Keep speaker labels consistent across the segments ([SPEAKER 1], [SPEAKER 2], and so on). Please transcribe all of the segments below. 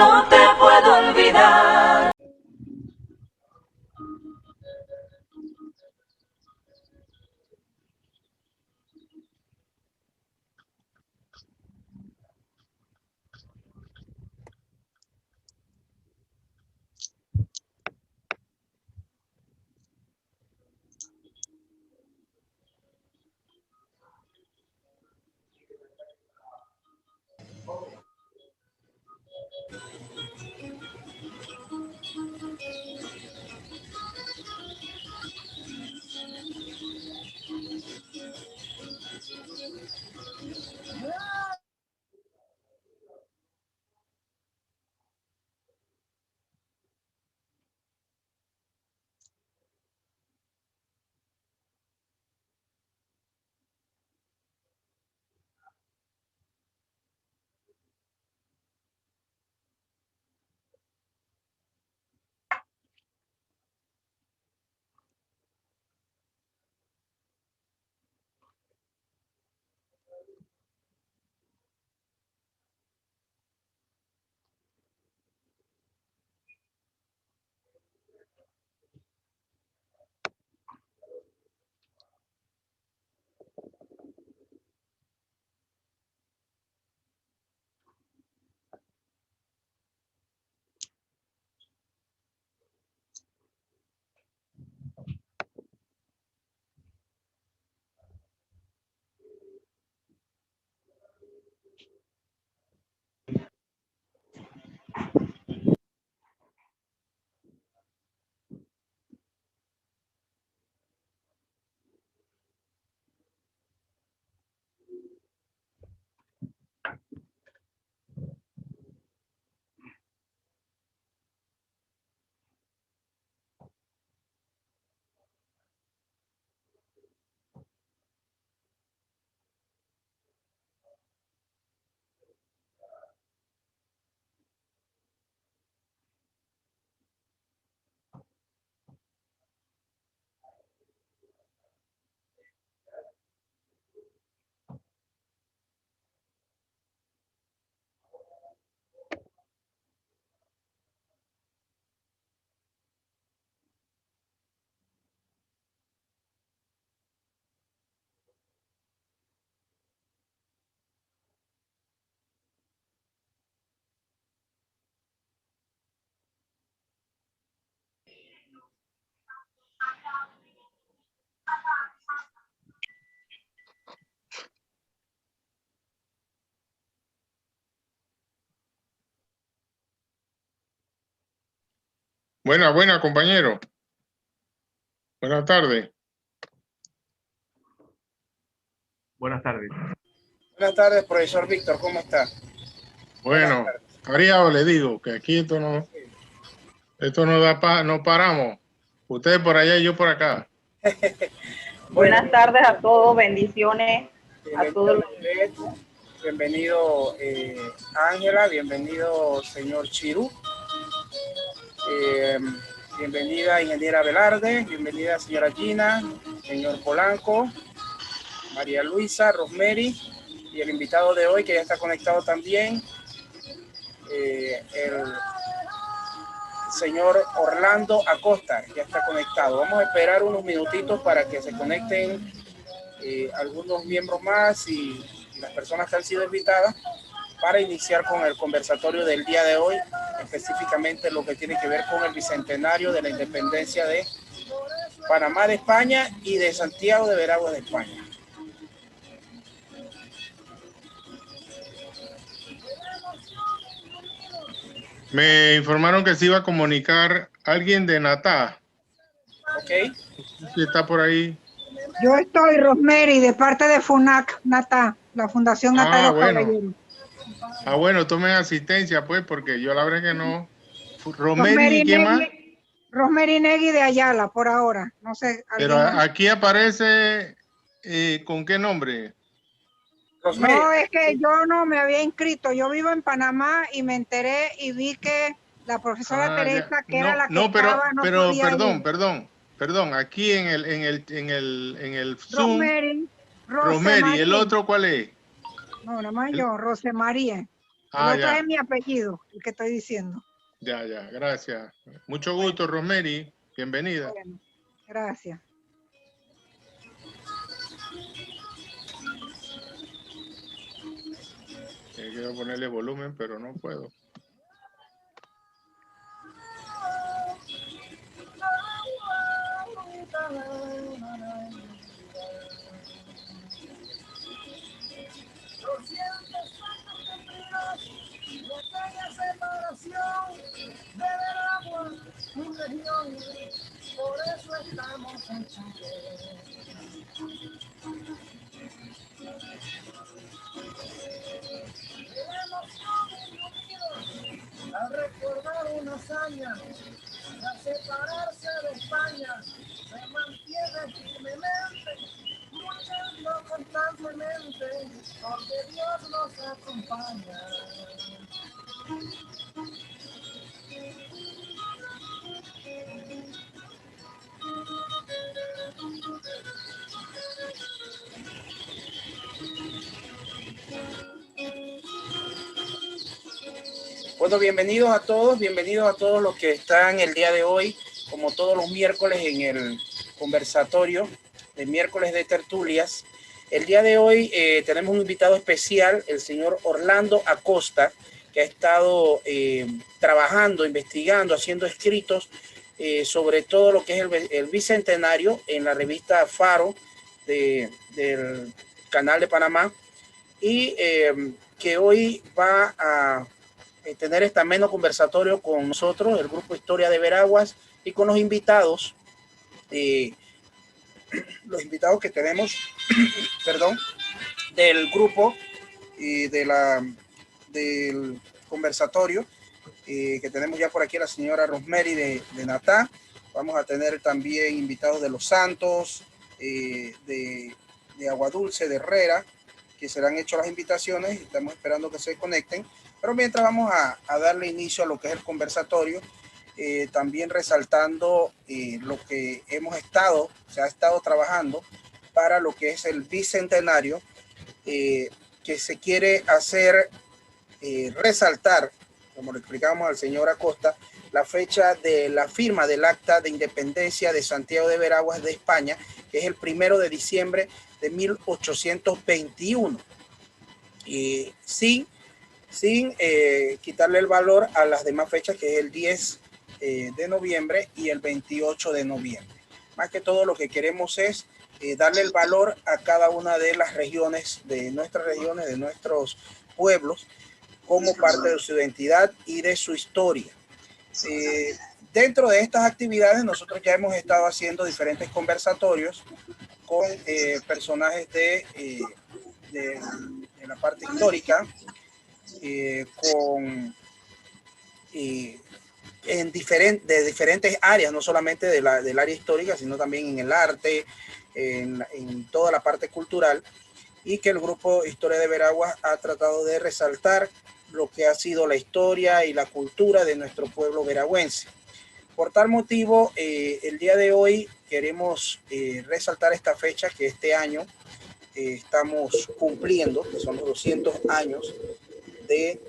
[SPEAKER 1] no te puedo olvidar.
[SPEAKER 2] Buena, compañero. Buenas tardes.
[SPEAKER 3] Buenas tardes.
[SPEAKER 4] Buenas tardes, profesor Víctor, ¿cómo está?
[SPEAKER 2] Bueno, Ariado, le digo que aquí esto no da no paramos. Ustedes por allá y yo por acá.
[SPEAKER 5] Buenas tardes a todos, bendiciones a todos.
[SPEAKER 4] Bienvenido Ángela, bienvenido señor Chirú, bienvenida ingeniera Velarde, bienvenida señora Gina, señor Polanco, María Luisa, Rosemary y el invitado de hoy que ya está conectado también, el señor Orlando Acosta, ya está conectado. Vamos a esperar unos minutitos para que se conecten algunos miembros más y las personas que han sido invitadas para iniciar con el conversatorio del día de hoy, específicamente lo que tiene que ver con el bicentenario de la independencia de Panamá de España y de Santiago de Veraguas de España.
[SPEAKER 2] Me informaron que se iba a comunicar alguien de Natá.
[SPEAKER 4] Ok.
[SPEAKER 2] Si está por ahí.
[SPEAKER 6] Yo estoy, Rosemary, de parte de FUNAC, Natá, la Fundación Natá de los Caballeros.
[SPEAKER 2] Bueno, tomen asistencia, pues, porque yo la verdad que no. Rosemary, ¿quién más?
[SPEAKER 6] Rosemary Negui de Ayala, por ahora. No sé.
[SPEAKER 2] Pero aquí aparece, ¿con qué nombre?
[SPEAKER 4] Rosemary.
[SPEAKER 6] No, es que yo no me había inscrito. Yo vivo en Panamá y me enteré y vi que la profesora Teresa, que era la que estaba, no podía ir.
[SPEAKER 2] Perdón, aquí en el Zoom.
[SPEAKER 6] Rosemary,
[SPEAKER 2] ¿Y el otro cuál es?
[SPEAKER 6] No, nada más yo, Rosemaría.
[SPEAKER 2] Ah,
[SPEAKER 6] el otro
[SPEAKER 2] ya.
[SPEAKER 6] es mi apellido, el que estoy diciendo.
[SPEAKER 2] Ya, gracias. Mucho gusto, Rosemary. Bienvenida.
[SPEAKER 6] Bueno, gracias.
[SPEAKER 2] Quiero ponerle volumen, pero no puedo.
[SPEAKER 7] Separación de Veragua, tu región, por eso estamos en Chile. La emoción y unidos al recordar una hazaña, al separarse de España, se mantiene firmemente, luchando constantemente, porque Dios nos acompaña.
[SPEAKER 4] Bueno, bienvenidos a todos los que están el día de hoy, como todos los miércoles en el conversatorio de miércoles de tertulias. El día de hoy tenemos un invitado especial, el señor Orlando Acosta, que ha estado trabajando, investigando, haciendo escritos sobre todo lo que es el bicentenario en la revista Faro del Canal de Panamá, y que hoy va a tener este ameno conversatorio con nosotros, el grupo Historia de Veraguas, y con los invitados que tenemos, perdón, del grupo y del conversatorio, que tenemos ya por aquí a la señora Rosemary de Natá. Vamos a tener también invitados de Los Santos, de Aguadulce, de Herrera, que serán hechas las invitaciones. Estamos esperando que se conecten. Pero mientras vamos a darle inicio a lo que es el conversatorio, también resaltando lo que se ha estado trabajando para lo que es el bicentenario, que se quiere hacer resaltar, como le explicamos al señor Acosta, la fecha de la firma del Acta de Independencia de Santiago de Veraguas de España, que es el 1 de diciembre de 1821, sin quitarle el valor a las demás fechas, que es el 10 de noviembre y el 28 de noviembre. Más que todo, lo que queremos es darle el valor a cada una de las regiones, de nuestros pueblos, como parte de su identidad y de su historia. Dentro de estas actividades, nosotros ya hemos estado haciendo diferentes conversatorios con personajes de la parte histórica, de diferentes áreas, no solamente del área histórica, sino también en el arte, en toda la parte cultural, y que el grupo Historia de Veraguas ha tratado de resaltar lo que ha sido la historia y la cultura de nuestro pueblo veragüense. Por tal motivo, el día de hoy queremos resaltar esta fecha que este año estamos cumpliendo, que son los 200 años de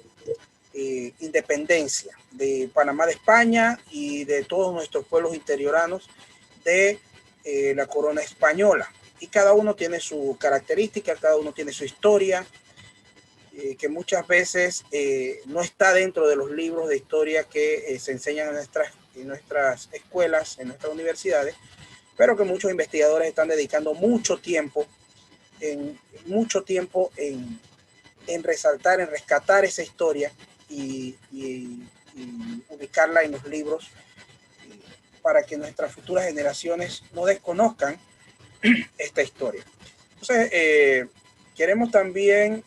[SPEAKER 4] independencia de Panamá de España y de todos nuestros pueblos interioranos de la corona española. Y cada uno tiene su característica, cada uno tiene su historia, que muchas veces no está dentro de los libros de historia que se enseñan en nuestras escuelas, en nuestras universidades, pero que muchos investigadores están dedicando mucho tiempo en resaltar, en rescatar esa historia y ubicarla en los libros, para que nuestras futuras generaciones no desconozcan esta historia. Entonces, queremos también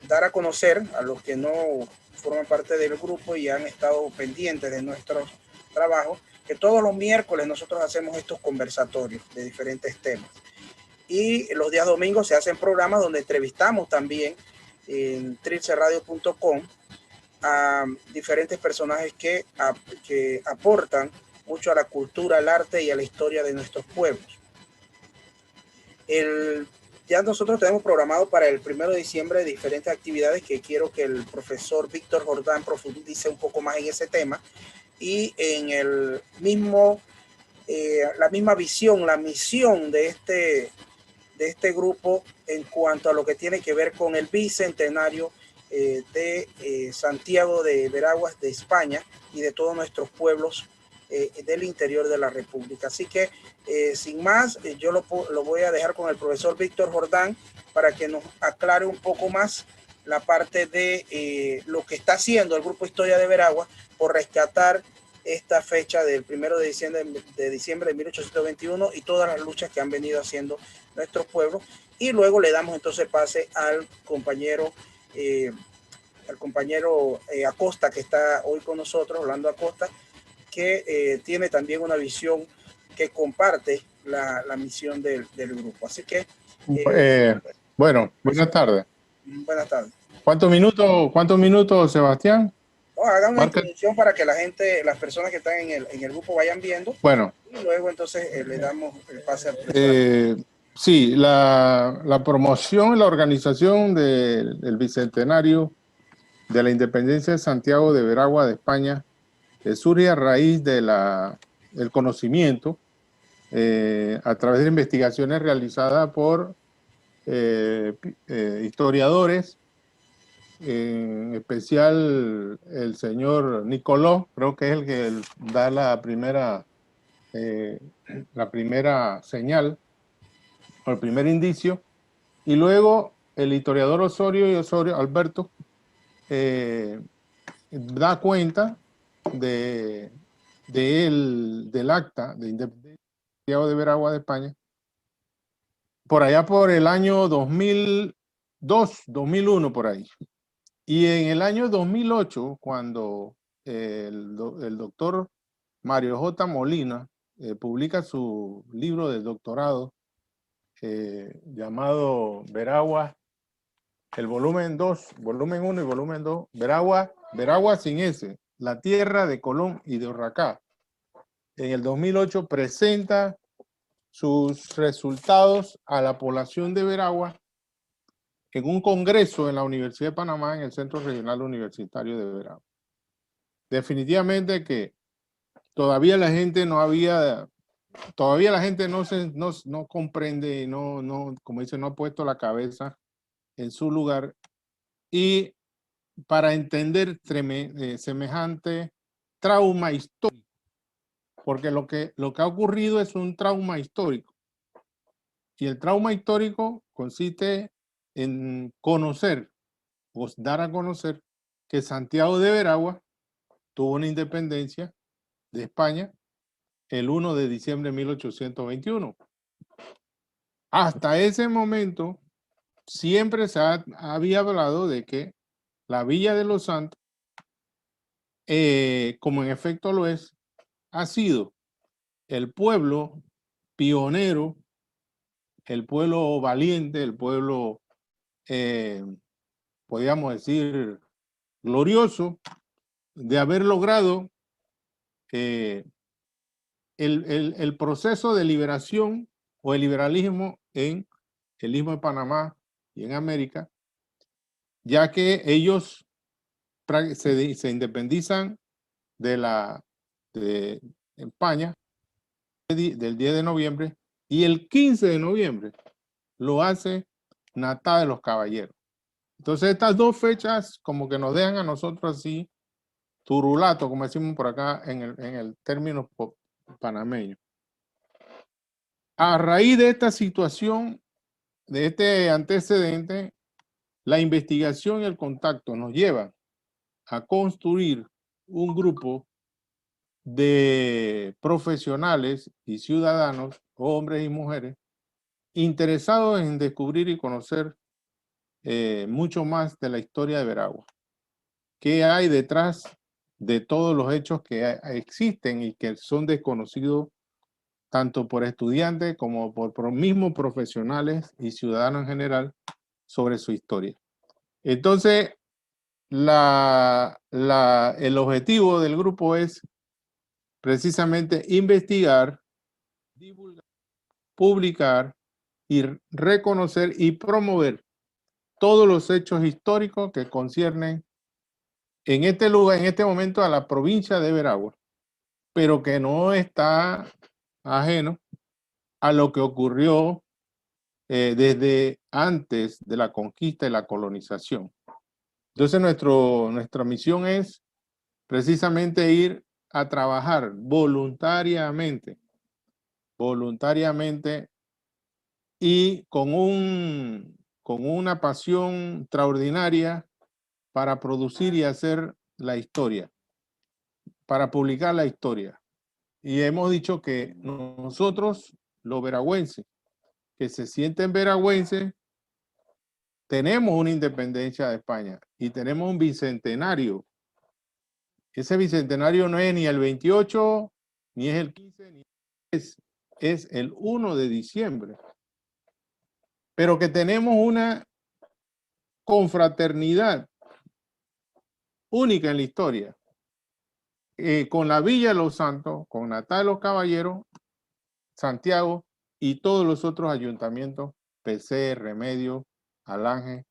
[SPEAKER 4] dar a conocer a los que no forman parte del grupo y han estado pendientes de nuestros trabajos, que todos los miércoles nosotros hacemos estos conversatorios de diferentes temas. Y los días domingos se hacen programas donde entrevistamos también en trilceradio.com a diferentes personajes que aportan mucho a la cultura, al arte y a la historia de nuestros pueblos. El Ya nosotros tenemos programado para el 1 de diciembre diferentes actividades que quiero que el profesor Víctor Jordán profundice un poco más en ese tema y en el mismo, la misma visión, la misión de este grupo en cuanto a lo que tiene que ver con el bicentenario de Santiago de Veraguas de España y de todos nuestros pueblos del interior de la República. Así que sin más, yo lo voy a dejar con el profesor Víctor Jordán para que nos aclare un poco más la parte de lo que está haciendo el Grupo Historia de Veraguas por rescatar esta fecha del 1 de diciembre de 1821 y todas las luchas que han venido haciendo nuestros pueblos. Y luego le damos entonces pase al compañero Acosta, que está hoy con nosotros, Orlando Acosta, que tiene también una visión que comparte la misión del grupo. Así que...
[SPEAKER 2] bueno, buenas tardes.
[SPEAKER 4] Buenas tardes.
[SPEAKER 2] ¿Cuántos minutos, Sebastián?
[SPEAKER 4] Hagan una introducción para que la gente, las personas que están en el grupo vayan viendo.
[SPEAKER 2] Bueno.
[SPEAKER 4] Y luego entonces le damos el pase al profesor.
[SPEAKER 2] Sí, la promoción y la organización del Bicentenario de la Independencia de Santiago de Veragua de España surge a raíz del conocimiento a través de investigaciones realizadas por historiadores, en especial el señor Nicoló, creo que es el que da la primera señal, o el primer indicio, y luego el historiador Osorio Alberto da cuenta del acta de independencia de Veragua de España por allá por el año 2002, 2001 por ahí. Y en el año 2008, cuando el doctor Mario J. Molina publica su libro de doctorado llamado Veragua, el volumen 2, volumen 1 y volumen 2, Veragua sin S, la tierra de Colón y de Urracá. En el 2008 presenta sus resultados a la población de Veragua en un congreso en la Universidad de Panamá, en el Centro Regional Universitario de Veragua. Definitivamente que todavía la gente no comprende, como dice, no ha puesto la cabeza en su lugar, y para entender semejante trauma histórico, porque lo que ha ocurrido es un trauma histórico, y el trauma histórico consiste en conocer o dar a conocer que Santiago de Veragua tuvo una independencia de España el 1 de diciembre de 1821. Hasta ese momento siempre había hablado de que la Villa de los Santos, como en efecto lo es, ha sido el pueblo pionero, el pueblo valiente, el pueblo, podríamos decir, glorioso, de haber logrado el proceso de liberación o el liberalismo en el Istmo de Panamá y en América, ya que ellos se independizan de España del 10 de noviembre, y el 15 de noviembre lo hace Natá de los Caballeros. Entonces estas dos fechas como que nos dejan a nosotros así turulato, como decimos por acá en el término panameño. A raíz de esta situación, de este antecedente, la investigación y el contacto nos llevan a construir un grupo de profesionales y ciudadanos, hombres y mujeres, interesados en descubrir y conocer mucho más de la historia de Veragua. ¿Qué hay detrás de todos los hechos que existen y que son desconocidos tanto por estudiantes como por mismos profesionales y ciudadanos en general sobre su historia? Entonces, el objetivo del grupo es precisamente investigar, divulgar, publicar y reconocer y promover todos los hechos históricos que conciernen en este lugar, en este momento, a la provincia de Veragua, pero que no está ajeno a lo que ocurrió desde antes de la conquista y la colonización. Entonces nuestra misión es precisamente ir a trabajar voluntariamente y con una pasión extraordinaria para producir y hacer la historia, para publicar la historia. Y hemos dicho que nosotros, los veragüenses, que se sienten veragüenses, tenemos una independencia de España y tenemos un bicentenario. Ese bicentenario no es ni el 28, ni es el 15, ni es el 1 de diciembre. Pero que tenemos una confraternidad única en la historia. Con la Villa de los Santos, con Natal de los Caballeros, Santiago y todos los otros ayuntamientos, PC, Remedio, Alange,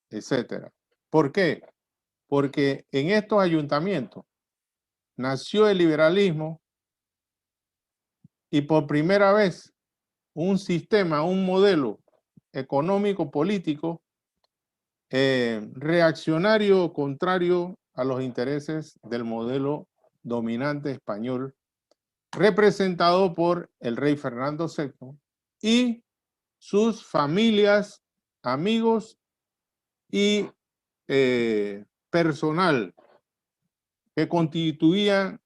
[SPEAKER 2] etcétera. ¿Por qué? Porque en estos ayuntamientos nació el liberalismo y por primera vez un sistema, un modelo económico, político, reaccionario, contrario a los intereses del modelo dominante español, representado por el rey Fernando VII y sus familias, amigos y personal que constituían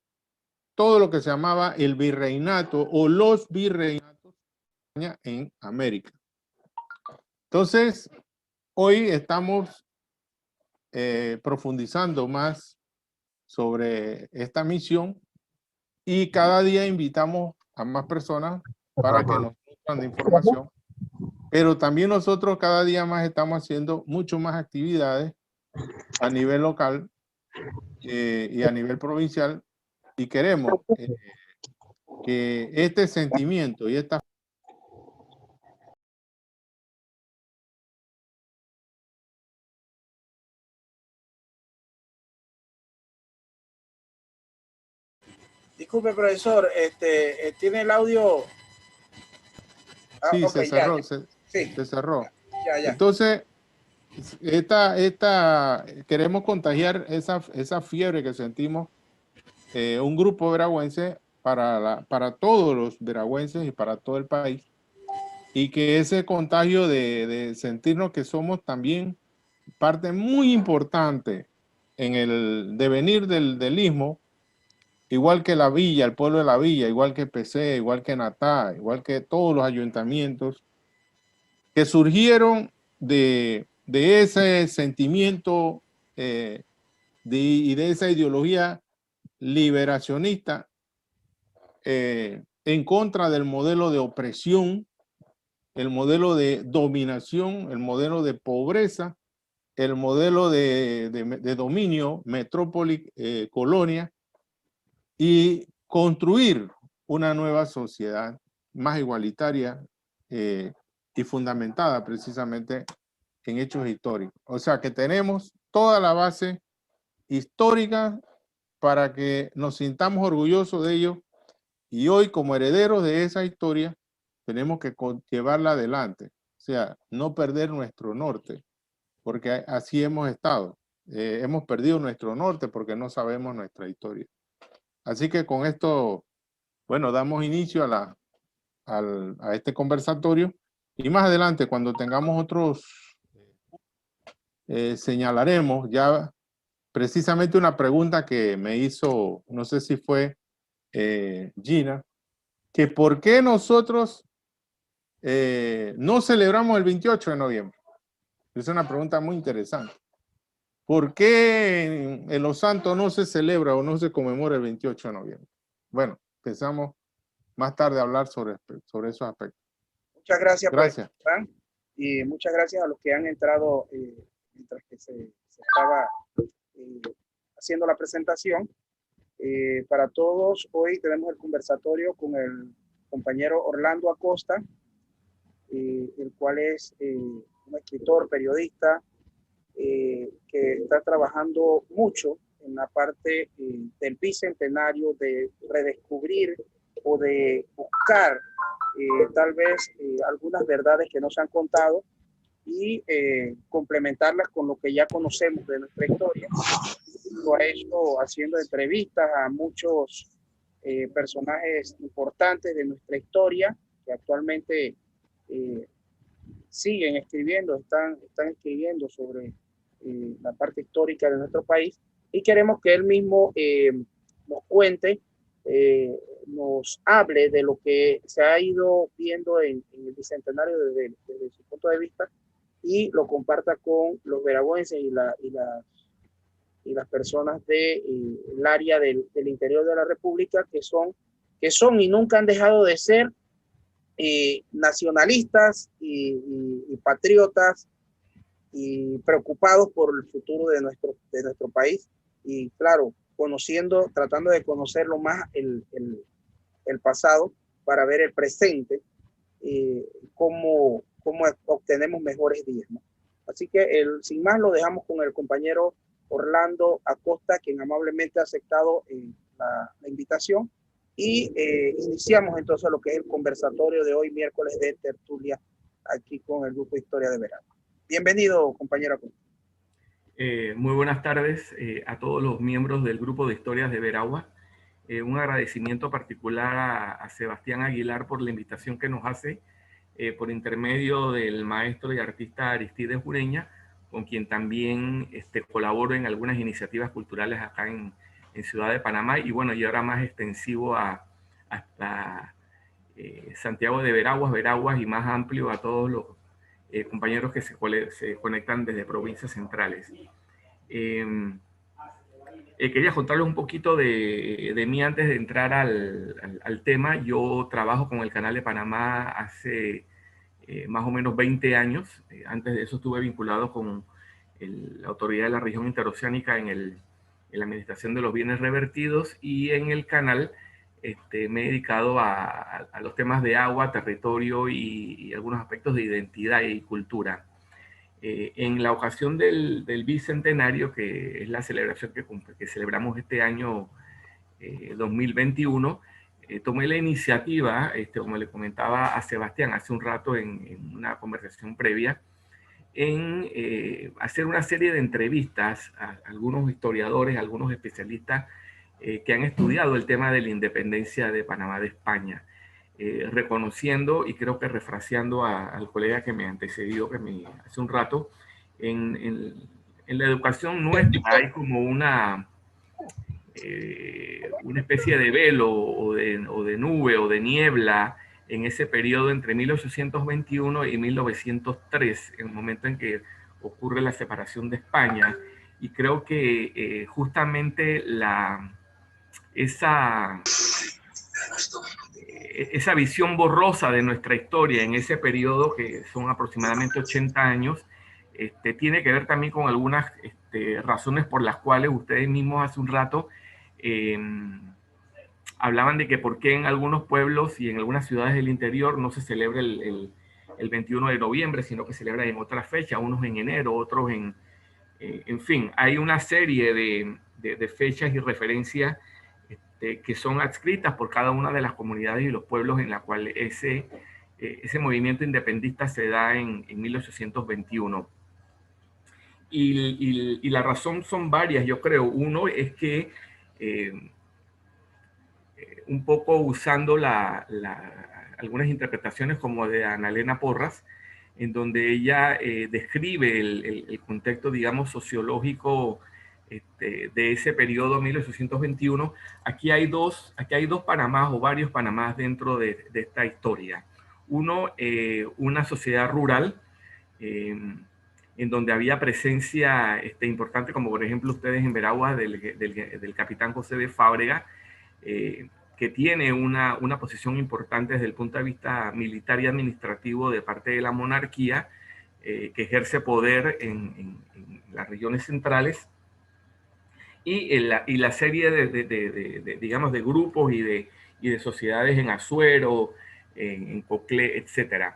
[SPEAKER 2] todo lo que se llamaba el virreinato o los virreinatos en América. Entonces, hoy estamos profundizando más sobre esta misión y cada día invitamos a más personas para que nos nutran de información, pero también nosotros cada día más estamos haciendo mucho más actividades a nivel local y a nivel provincial y queremos que este sentimiento y esta
[SPEAKER 4] Disculpe, profesor, ¿tiene el audio?
[SPEAKER 2] Sí,
[SPEAKER 4] Okay,
[SPEAKER 2] se cerró,
[SPEAKER 4] sí.
[SPEAKER 2] se cerró.
[SPEAKER 4] Ya.
[SPEAKER 2] Entonces, queremos contagiar esa fiebre que sentimos un grupo veragüense para todos los veragüenses y para todo el país, y que ese contagio de sentirnos que somos también parte muy importante en el devenir del istmo, igual que la villa, el pueblo de la villa, igual que PC, igual que Natá, igual que todos los ayuntamientos que surgieron de ese sentimiento y de esa ideología liberacionista en contra del modelo de opresión, el modelo de dominación, el modelo de pobreza, el modelo de dominio, metrópoli, colonia, y construir una nueva sociedad más igualitaria y fundamentada precisamente en hechos históricos. O sea que tenemos toda la base histórica para que nos sintamos orgullosos de ello, y hoy como herederos de esa historia tenemos que llevarla adelante, o sea, no perder nuestro norte, porque así hemos estado. Hemos perdido nuestro norte porque no sabemos nuestra historia. Así que con esto, bueno, damos inicio a este conversatorio, y más adelante cuando tengamos otros, señalaremos ya precisamente una pregunta que me hizo, no sé si fue Gina, que por qué nosotros no celebramos el 28 de noviembre. Es una pregunta muy interesante. ¿Por qué en Los Santos no se celebra o no se conmemora el 28 de noviembre? Bueno, pensamos más tarde hablar sobre esos aspectos.
[SPEAKER 4] Muchas gracias.
[SPEAKER 2] Gracias.
[SPEAKER 4] Y muchas gracias a los que han entrado mientras que se estaba haciendo la presentación. Para todos, hoy tenemos el conversatorio con el compañero Orlando Acosta, el cual es un escritor, periodista, que está trabajando mucho en la parte del bicentenario, de redescubrir o de buscar tal vez algunas verdades que no se han contado y complementarlas con lo que ya conocemos de nuestra historia. Lo ha hecho haciendo entrevistas a muchos personajes importantes de nuestra historia que actualmente siguen escribiendo, están escribiendo sobre la parte histórica de nuestro país, y queremos que él mismo nos cuente, nos hable de lo que se ha ido viendo en el bicentenario desde su punto de vista, y lo comparta con los veragüenses y las personas del área del interior de la República, que son y nunca han dejado de ser nacionalistas y patriotas y preocupados por el futuro de nuestro país, y claro, tratando de conocer lo más el pasado para ver el presente, cómo obtenemos mejores días, ¿no? Así que sin más lo dejamos con el compañero Orlando Acosta, quien amablemente ha aceptado la invitación, y iniciamos entonces lo que es el conversatorio de hoy, miércoles de tertulia, aquí con el Grupo Historia de Veragua. Bienvenido, compañero Acosta.
[SPEAKER 3] Muy buenas tardes a todos los miembros del Grupo de Historias de Veragua. Un agradecimiento particular a Sebastián Aguilar por la invitación que nos hace por intermedio del maestro y artista Aristides Ureña, con quien también colaboro en algunas iniciativas culturales acá en Ciudad de Panamá, y bueno, y ahora más extensivo hasta Santiago de Veraguas, y más amplio a todos los compañeros que se conectan desde provincias centrales. Quería contarles un poquito de mí antes de entrar al tema. Yo trabajo con el Canal de Panamá hace más o menos 20 años. Antes de eso estuve vinculado con la Autoridad de la Región Interoceánica en la Administración de los Bienes Revertidos, y en el canal me he dedicado a los temas de agua, territorio y algunos aspectos de identidad y cultura. En la ocasión del bicentenario, que es la celebración que celebramos este año 2021, tomé la iniciativa, como le comentaba a Sebastián hace un rato en una conversación previa, en hacer una serie de entrevistas a algunos historiadores, a algunos especialistas que han estudiado el tema de la independencia de Panamá de España, reconociendo, y creo que refraseando al colega que me antecedió hace un rato, en la educación nuestra hay como una especie de velo o de nube o de niebla en ese periodo entre 1821 y 1903, en el momento en que ocurre la separación de España, y creo que justamente esa visión borrosa de nuestra historia en ese periodo, que son aproximadamente 80 años, tiene que ver también con algunas razones por las cuales ustedes mismos hace un rato hablaban de que por qué en algunos pueblos y en algunas ciudades del interior no se celebra el 21 de noviembre, sino que se celebra en otra fecha, unos en enero, otros en fin, hay una serie de fechas y referencias que son adscritas por cada una de las comunidades y los pueblos en la cual ese movimiento independentista se da en 1821. Y la razón son varias, yo creo. Uno es que un poco usando algunas interpretaciones como de Ana Elena Porras, en donde ella describe el contexto, digamos, sociológico de ese periodo 1821. Aquí hay dos Panamás o varios Panamás dentro de esta historia. Uno, una sociedad rural, en donde había presencia importante, como por ejemplo ustedes en Veraguas, del capitán José de Fábrega, que tiene una posición importante desde el punto de vista militar y administrativo de parte de la monarquía, que ejerce poder en las regiones centrales, y la serie digamos, de grupos y de sociedades en Azuero, en Coclé, etc.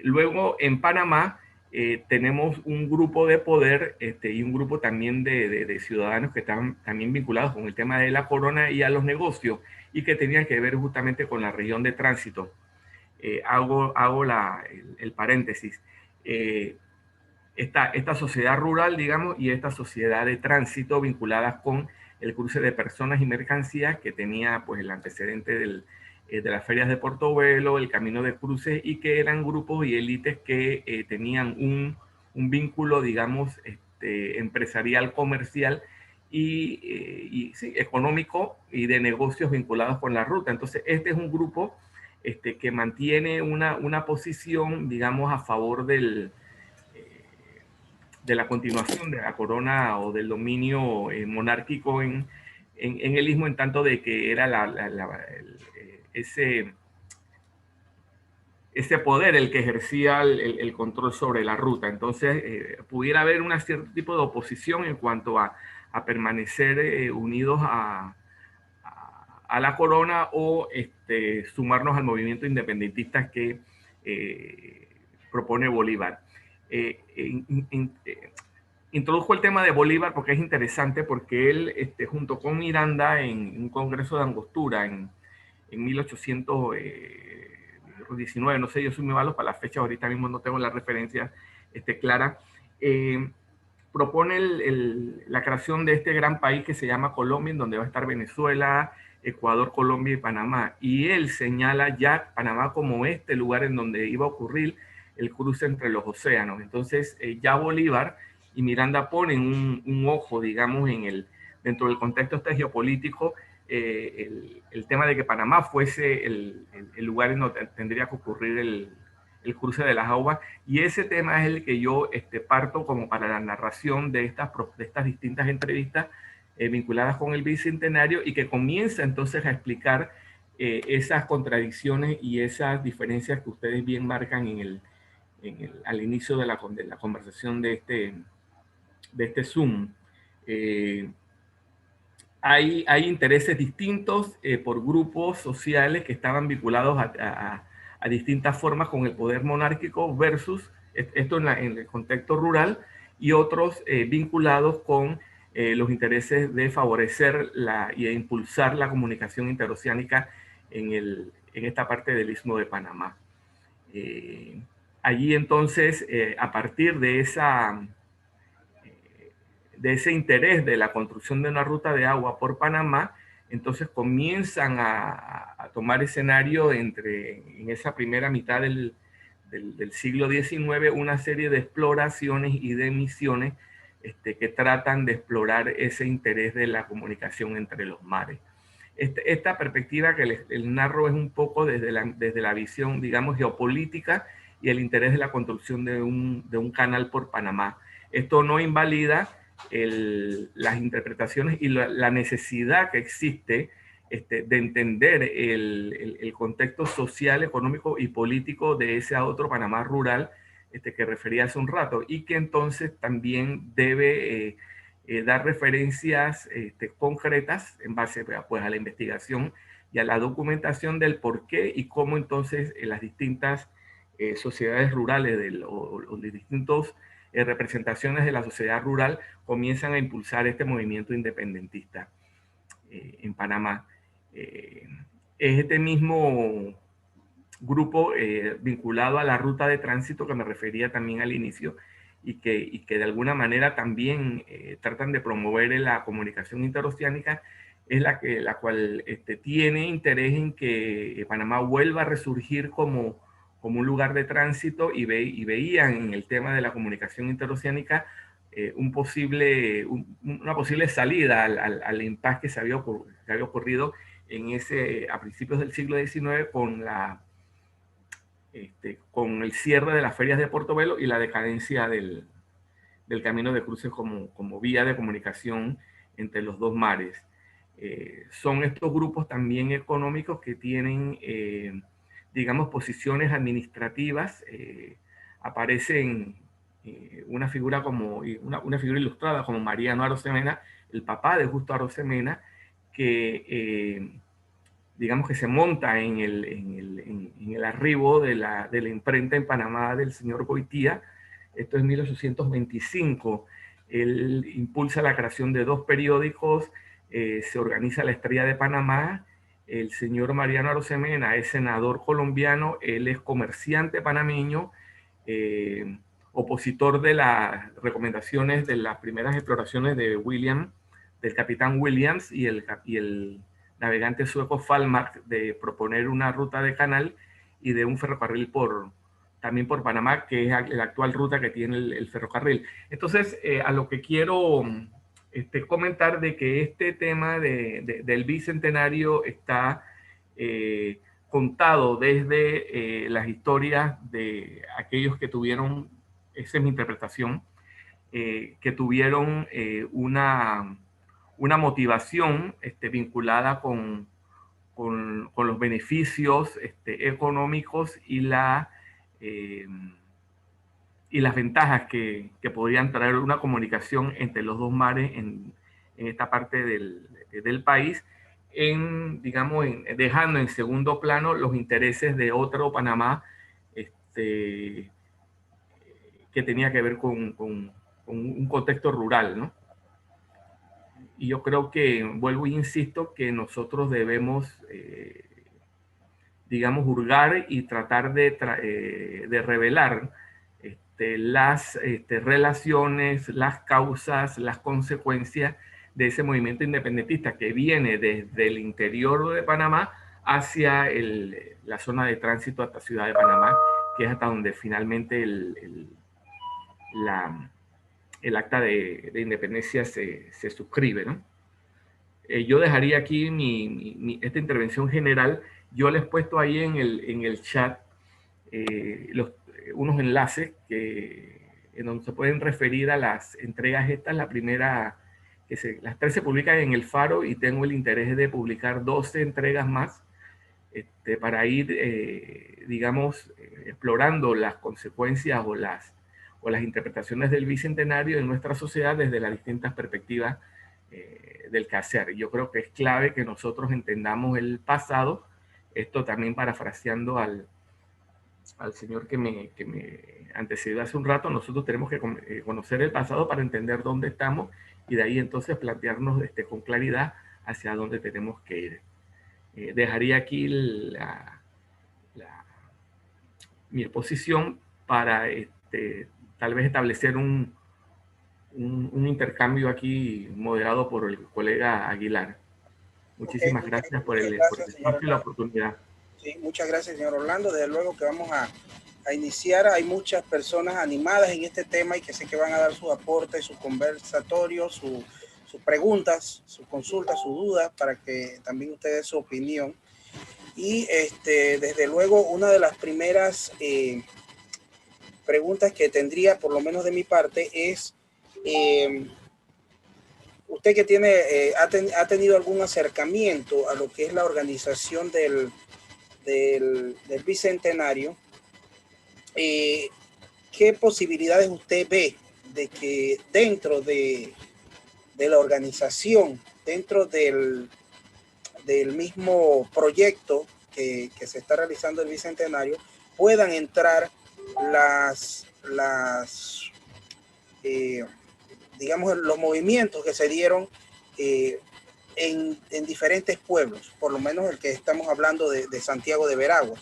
[SPEAKER 3] Luego, en Panamá, tenemos un grupo de poder y un grupo también de ciudadanos que están también vinculados con el tema de la corona y a los negocios y que tenían que ver justamente con la región de tránsito. Hago el paréntesis. Esta sociedad rural, digamos, y esta sociedad de tránsito vinculadas con el cruce de personas y mercancías que tenía pues el antecedente de las ferias de Portobelo, el camino de cruces, y que eran grupos y élites que tenían un vínculo, digamos, empresarial, comercial y sí, económico y de negocios vinculados con la ruta. Entonces, este es un grupo que mantiene una posición, digamos, a favor de la continuación de la corona o del dominio monárquico en el istmo, en tanto de que era ese poder el que ejercía el control sobre la ruta. Entonces, pudiera haber un cierto tipo de oposición en cuanto a permanecer unidos a la corona o sumarnos al movimiento independentista que propone Bolívar. Introdujo el tema de Bolívar porque es interesante, porque él, junto con Miranda, en un congreso de Angostura en 1819, no sé, yo soy muy malo para las fechas, ahorita mismo no tengo la referencia clara, propone la creación de este gran país que se llama Colombia, en donde va a estar Venezuela, Ecuador, Colombia y Panamá. Y él señala ya Panamá como este lugar en donde iba a ocurrir el cruce entre los océanos. Entonces, ya Bolívar y Miranda ponen un ojo, digamos, dentro del contexto geopolítico, el tema de que Panamá fuese el lugar en donde tendría que ocurrir el cruce de las aguas, y ese tema es el que yo parto como para la narración de estas distintas entrevistas vinculadas con el Bicentenario, y que comienza entonces a explicar esas contradicciones y esas diferencias que ustedes bien marcan al inicio de la conversación de este Zoom. Hay intereses distintos por grupos sociales que estaban vinculados a distintas formas con el poder monárquico versus, esto en el contexto rural, y otros vinculados con los intereses de favorecer y de impulsar la comunicación interoceánica en esta parte del Istmo de Panamá. Allí entonces, a partir de ese interés de la construcción de una ruta de agua por Panamá, entonces comienzan a tomar escenario en esa primera mitad del siglo XIX una serie de exploraciones y de misiones que tratan de explorar ese interés de la comunicación entre los mares. Esta perspectiva que les narro es un poco desde la visión, digamos, geopolítica y el interés de la construcción de un canal por Panamá. Esto no invalida las interpretaciones y la necesidad que existe de entender el contexto social, económico y político de ese otro Panamá rural que refería hace un rato, y que entonces también debe dar referencias concretas en base pues, a la investigación y a la documentación del por qué y cómo entonces las distintas sociedades rurales o de distintos representaciones de la sociedad rural comienzan a impulsar este movimiento independentista en Panamá. Es este mismo grupo vinculado a la ruta de tránsito que me refería también al inicio, y que de alguna manera también tratan de promover la comunicación interoceánica, es la cual tiene interés en que Panamá vuelva a resurgir como un lugar de tránsito, y veían en el tema de la comunicación interoceánica una posible salida al impasse que se había ocurrido a principios del siglo XIX con el cierre de las ferias de Portobelo y la decadencia del camino de cruces como vía de comunicación entre los dos mares. Son estos grupos también económicos que tienen digamos, posiciones administrativas. Aparecen una figura ilustrada como Mariano Arosemena, el papá de Justo Arosemena, que digamos que se monta en el arribo de la imprenta en Panamá del señor Goitía. Esto es 1825. Él impulsa la creación de 2 periódicos, se organiza la Estrella de Panamá. El señor Mariano Arosemena es senador colombiano, él es comerciante panameño, opositor de las recomendaciones de las primeras exploraciones de del capitán Williams y el navegante sueco Falmark, de proponer una ruta de canal y de un ferrocarril también por Panamá, que es la actual ruta que tiene el ferrocarril. Entonces, a lo que quiero comentar de que este tema del bicentenario está contado desde las historias de aquellos que tuvieron, esa es mi interpretación, que tuvieron una motivación vinculada con los beneficios económicos y las ventajas que podrían traer una comunicación entre los 2 mares en esta parte del país, dejando en segundo plano los intereses de otro Panamá que tenía que ver con un contexto rural, ¿no? Y yo creo que, vuelvo e insisto, que nosotros debemos, hurgar y tratar de revelar las relaciones, las causas, las consecuencias de ese movimiento independentista que viene desde el interior de Panamá hacia la zona de tránsito hasta Ciudad de Panamá, que es hasta donde finalmente el acta de independencia se suscribe, ¿no? Yo dejaría aquí esta intervención general. Yo les he puesto ahí en el chat unos enlaces en donde se pueden referir a las entregas estas. La primera, las 3 se publican en El Faro y tengo el interés de publicar 12 entregas más para ir, explorando las consecuencias o las interpretaciones del bicentenario en nuestra sociedad desde las distintas perspectivas del quehacer. Yo creo que es clave que nosotros entendamos el pasado. Esto también parafraseando al señor que me antecedió hace un rato. Nosotros tenemos que conocer el pasado para entender dónde estamos y de ahí entonces plantearnos con claridad hacia dónde tenemos que ir. Dejaría aquí mi exposición para tal vez establecer un intercambio aquí moderado por el colega Aguilar. Muchísimas gracias por el espacio y la oportunidad.
[SPEAKER 4] Sí, muchas gracias, señor Orlando. Desde luego que vamos a iniciar. Hay muchas personas animadas en este tema y que sé que van a dar sus aportes, sus conversatorios, sus preguntas, sus consultas, sus dudas, para que también ustedes su opinión. Y desde luego, una de las primeras preguntas que tendría, por lo menos de mi parte, es usted que tiene, ha tenido algún acercamiento a lo que es la organización del Bicentenario, ¿qué posibilidades usted ve de que dentro de la organización, dentro del mismo proyecto que se está realizando el Bicentenario, puedan entrar digamos, los movimientos que se dieron en diferentes pueblos, por lo menos el que estamos hablando de Santiago de Veraguas,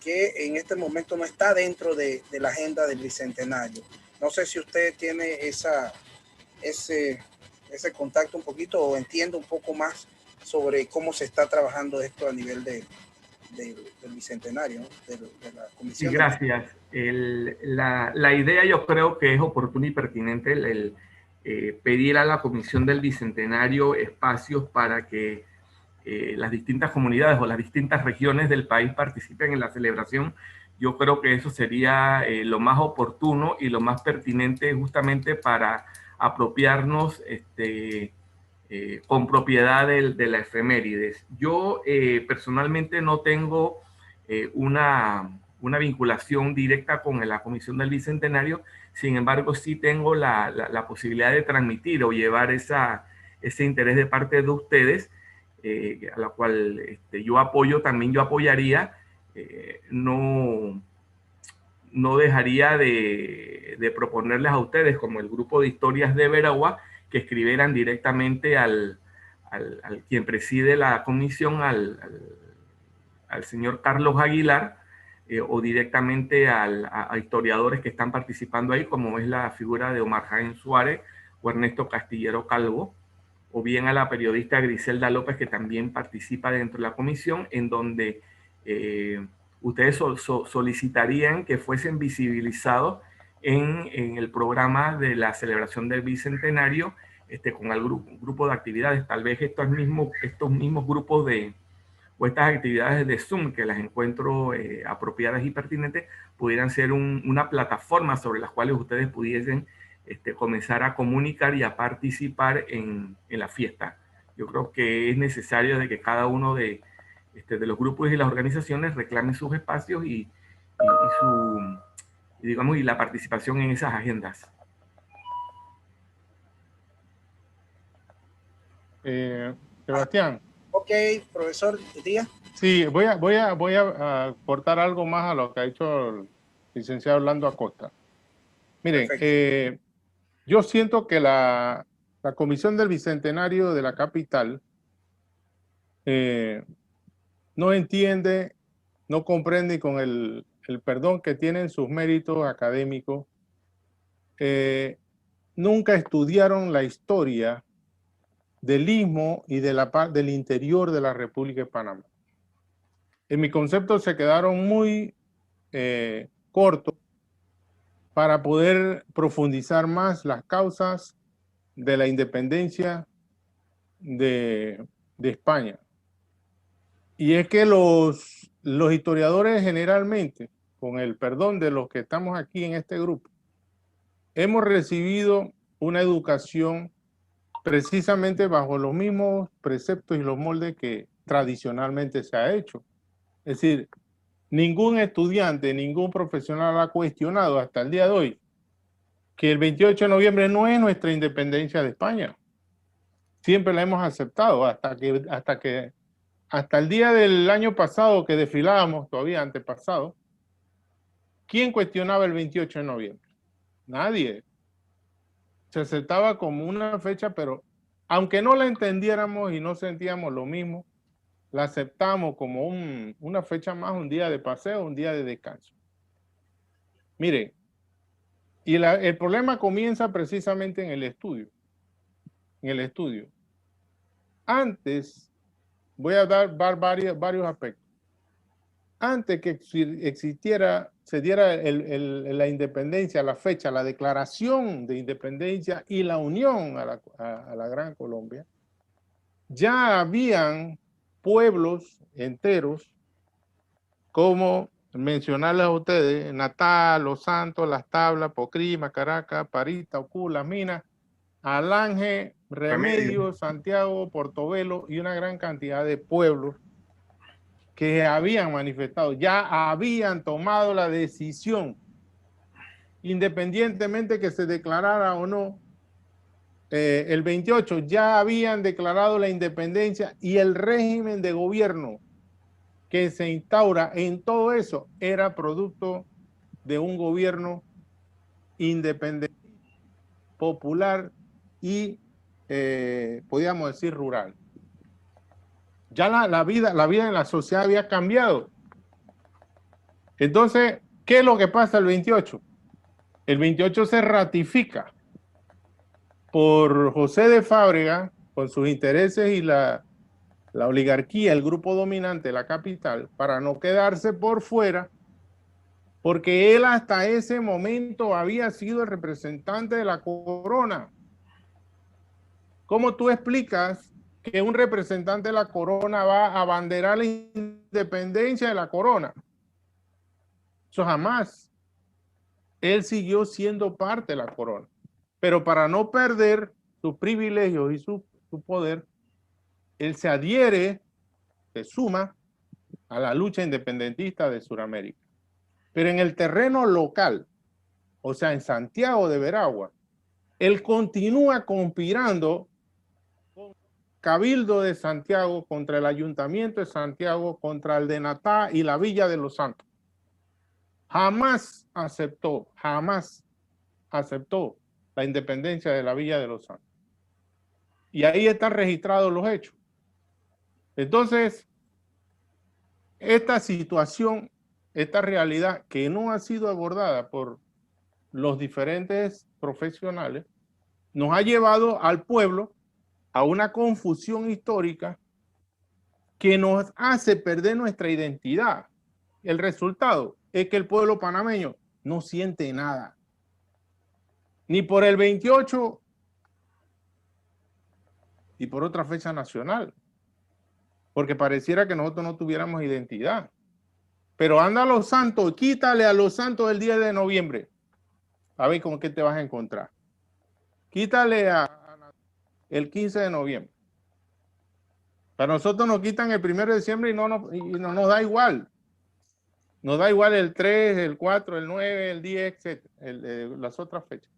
[SPEAKER 4] que en este momento no está dentro de la agenda del Bicentenario? No sé si usted tiene ese contacto un poquito o entiende un poco más sobre cómo se está trabajando esto a nivel del Bicentenario, ¿no? de la comisión.
[SPEAKER 3] Sí, gracias. La idea yo creo que es oportuna y pertinente el pedir a la Comisión del Bicentenario espacios para que las distintas comunidades o las distintas regiones del país participen en la celebración. Yo creo que eso sería lo más oportuno y lo más pertinente justamente para apropiarnos con propiedad de la efemérides. Yo personalmente no tengo una vinculación directa con la Comisión del Bicentenario, sin embargo sí tengo la posibilidad de transmitir o llevar ese interés de parte de ustedes, a la cual yo apoyaría no dejaría de proponerles a ustedes, como el grupo de historias de Veragua, que escribieran directamente al quien preside la comisión, al señor Carlos Aguilar, o directamente a historiadores que están participando ahí, como es la figura de Omar Jaén Suárez o Ernesto Castillero Calvo, o bien a la periodista Griselda López, que también participa dentro de la comisión, en donde ustedes solicitarían que fuesen visibilizados en el programa de la celebración del Bicentenario, con algún grupo de actividades. Tal vez estos mismos grupos o estas actividades de Zoom, que las encuentro apropiadas y pertinentes, pudieran ser una plataforma sobre las cuales ustedes pudiesen comenzar a comunicar y a participar en la fiesta. Yo creo que es necesario de que cada uno de los grupos y las organizaciones reclamen sus espacios y la participación en esas agendas.
[SPEAKER 2] Sebastián.
[SPEAKER 4] Ok, profesor Díaz.
[SPEAKER 2] Sí, voy a aportar algo más a lo que ha dicho el licenciado Orlando Acosta. Miren, yo siento que la Comisión del Bicentenario de la capital no entiende, no comprende, con el perdón que tienen sus méritos académicos, nunca estudiaron la historia del Istmo y del interior de la República de Panamá. En mi concepto se quedaron muy cortos para poder profundizar más las causas de la independencia de España. Y es que los historiadores generalmente, con el perdón de los que estamos aquí en este grupo, hemos recibido una educación precisamente bajo los mismos preceptos y los moldes que tradicionalmente se ha hecho. Es decir, ningún estudiante, ningún profesional ha cuestionado hasta el día de hoy que el 28 de noviembre no es nuestra independencia de España. Siempre la hemos aceptado hasta el día del año pasado que desfilábamos, todavía antepasado. ¿Quién cuestionaba el 28 de noviembre? Nadie. Se aceptaba como una fecha, pero aunque no la entendiéramos y no sentíamos lo mismo, la aceptamos como una fecha más, un día de paseo, un día de descanso. Miren, y el problema comienza precisamente en el estudio. Antes, voy a dar varios aspectos. Antes que se diera la independencia, la fecha, la declaración de independencia y la unión a la Gran Colombia, ya habían pueblos enteros, como mencionarles a ustedes, Natal, Los Santos, Las Tablas, Pocrima, Caracas, Parita, Ocú, Las Minas, Alange, Remedio, Santiago, Portobelo y una gran cantidad de pueblos que habían manifestado, ya habían tomado la decisión, independientemente que se declarara o no, el 28, ya habían declarado la independencia, y el régimen de gobierno que se instaura en todo eso era producto de un gobierno independiente, popular y, podríamos decir, rural. Ya la vida en la sociedad había cambiado. Entonces, ¿qué es lo que pasa el 28? El 28 se ratifica por José de Fábrega, con sus intereses y la oligarquía, el grupo dominante de la capital, para no quedarse por fuera, porque él hasta ese momento había sido el representante de la corona. ¿Cómo tú explicas que un representante de la corona va a abanderar la independencia de la corona? Eso jamás. Él siguió siendo parte de la corona, pero para no perder sus privilegios y su poder, él se adhiere, se suma a la lucha independentista de Sudamérica. Pero en el terreno local, o sea, en Santiago de Veragua, él continúa conspirando con Cabildo de Santiago, contra el Ayuntamiento de Santiago, contra el de Natá y la Villa de los Santos. Jamás aceptó la independencia de la Villa de los Santos. Y ahí están registrados los hechos. Entonces, esta situación, esta realidad que no ha sido abordada por los diferentes profesionales, nos ha llevado al pueblo a una confusión histórica que nos hace perder nuestra identidad. El resultado es que el pueblo panameño no siente nada, ni por el 28 y por otra fecha nacional, porque pareciera que nosotros no tuviéramos identidad. Pero anda a los santos, quítale a los santos el 10 de noviembre, a ver con qué te vas a encontrar. Quítale el 15 de noviembre. Para nosotros nos quitan el 1 de diciembre y no nos da igual. Nos da igual el 3, el 4, el 9, el 10, etc. Las otras fechas.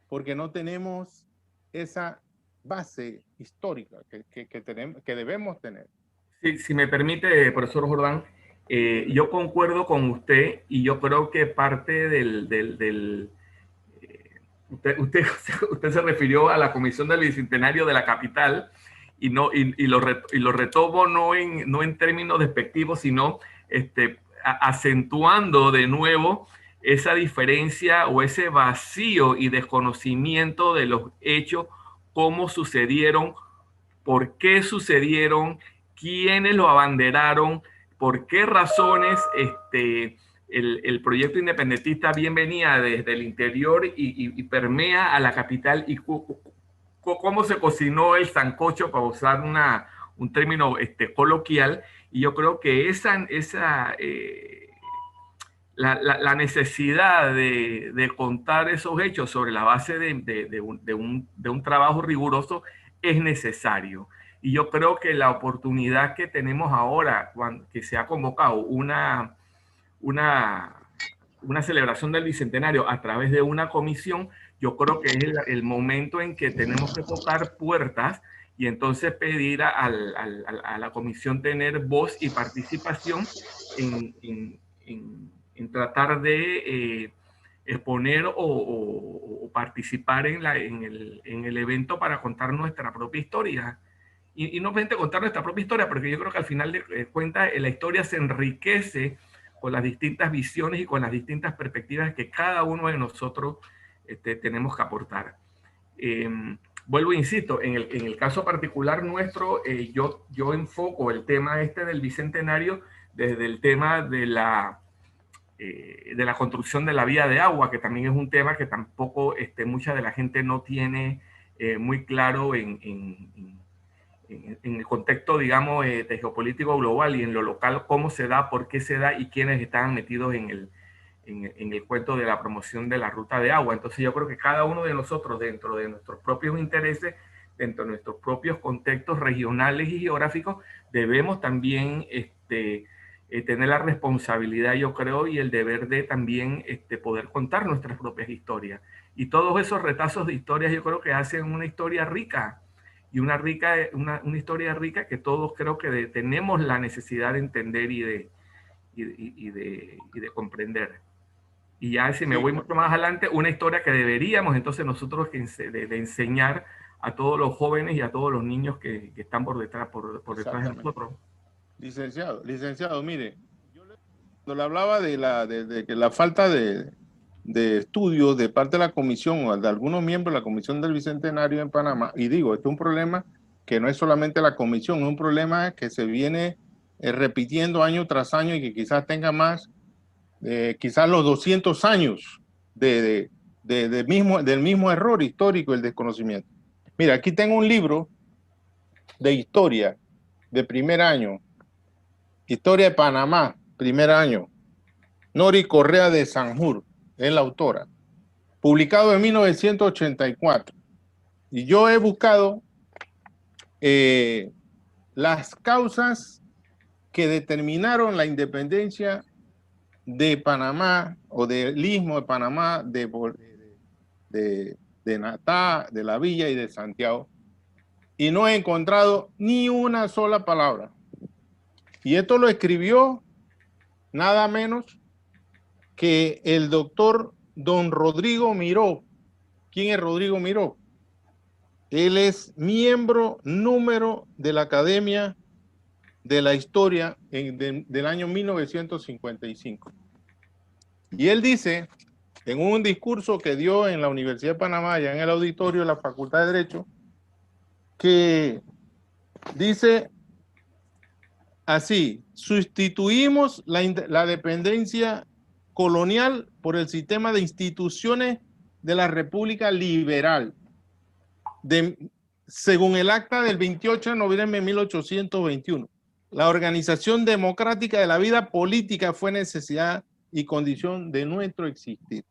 [SPEAKER 2] Porque no tenemos esa base histórica que debemos tener.
[SPEAKER 3] Sí, si me permite, profesor Jordán, yo concuerdo con usted y yo creo que parte usted se refirió a la Comisión del Bicentenario de la capital y lo retomo no en términos despectivos, sino acentuando de nuevo esa diferencia o ese vacío y desconocimiento de los hechos, cómo sucedieron, por qué sucedieron, quiénes lo abanderaron, por qué razones el proyecto independentista bien venía desde el interior y permea a la capital, y cómo se cocinó el sancocho, para usar un término coloquial. Y yo creo que la necesidad de contar esos hechos sobre la base de un trabajo riguroso es necesario. Y yo creo que la oportunidad que tenemos ahora, que se ha convocado una celebración del Bicentenario a través de una comisión, yo creo que es el momento en que tenemos que tocar puertas y entonces pedir a la comisión tener voz y participación en tratar de exponer o participar en el evento para contar nuestra propia historia. Y no solamente contar nuestra propia historia, porque yo creo que al final de cuentas la historia se enriquece con las distintas visiones y con las distintas perspectivas que cada uno de nosotros tenemos que aportar. Vuelvo e insisto, en el caso particular nuestro, yo enfoco el tema del Bicentenario desde el tema de la construcción de la vía de agua, que también es un tema que tampoco mucha de la gente no tiene muy claro en el contexto, digamos, de geopolítico global y en lo local, cómo se da, por qué se da y quiénes están metidos en el cuento de la promoción de la ruta de agua. Entonces yo creo que cada uno de nosotros, dentro de nuestros propios intereses, dentro de nuestros propios contextos regionales y geográficos, debemos también tener la responsabilidad, yo creo, y el deber de también poder contar nuestras propias historias. Y todos esos retazos de historias yo creo que hacen una historia rica, y una historia rica que todos creo que tenemos la necesidad de entender y de comprender. Y ya si me voy mucho más adelante, una historia que deberíamos entonces nosotros de enseñar a todos los jóvenes y a todos los niños que están por detrás de nosotros.
[SPEAKER 2] Licenciado, mire, cuando le hablaba de que la falta de estudios de parte de la comisión o de algunos miembros de la Comisión del Bicentenario en Panamá, y digo, este es un problema que no es solamente la comisión, es un problema que se viene repitiendo año tras año y que quizás tenga más, quizás los 200 años del mismo error histórico, el desconocimiento. Mira, aquí tengo un libro de historia de primer año, Historia de Panamá, primer año, Nori Correa de Sanjur, es la autora, publicado en 1984. Y yo he buscado las causas que determinaron la independencia de Panamá o del Istmo de Panamá, de Natá, de la Villa y de Santiago. y no he encontrado ni una sola palabra. Y esto lo escribió nada menos que el doctor don Rodrigo Miró. ¿Quién es Rodrigo Miró? Él es miembro número de la Academia de la Historia del año 1955. Y él dice, en un discurso que dio en la Universidad de Panamá, allá en el auditorio de la Facultad de Derecho, que dice así: sustituimos la dependencia colonial por el sistema de instituciones de la República Liberal, según el acta del 28 de noviembre de 1821. La organización democrática de la vida política fue necesidad y condición de nuestro existir.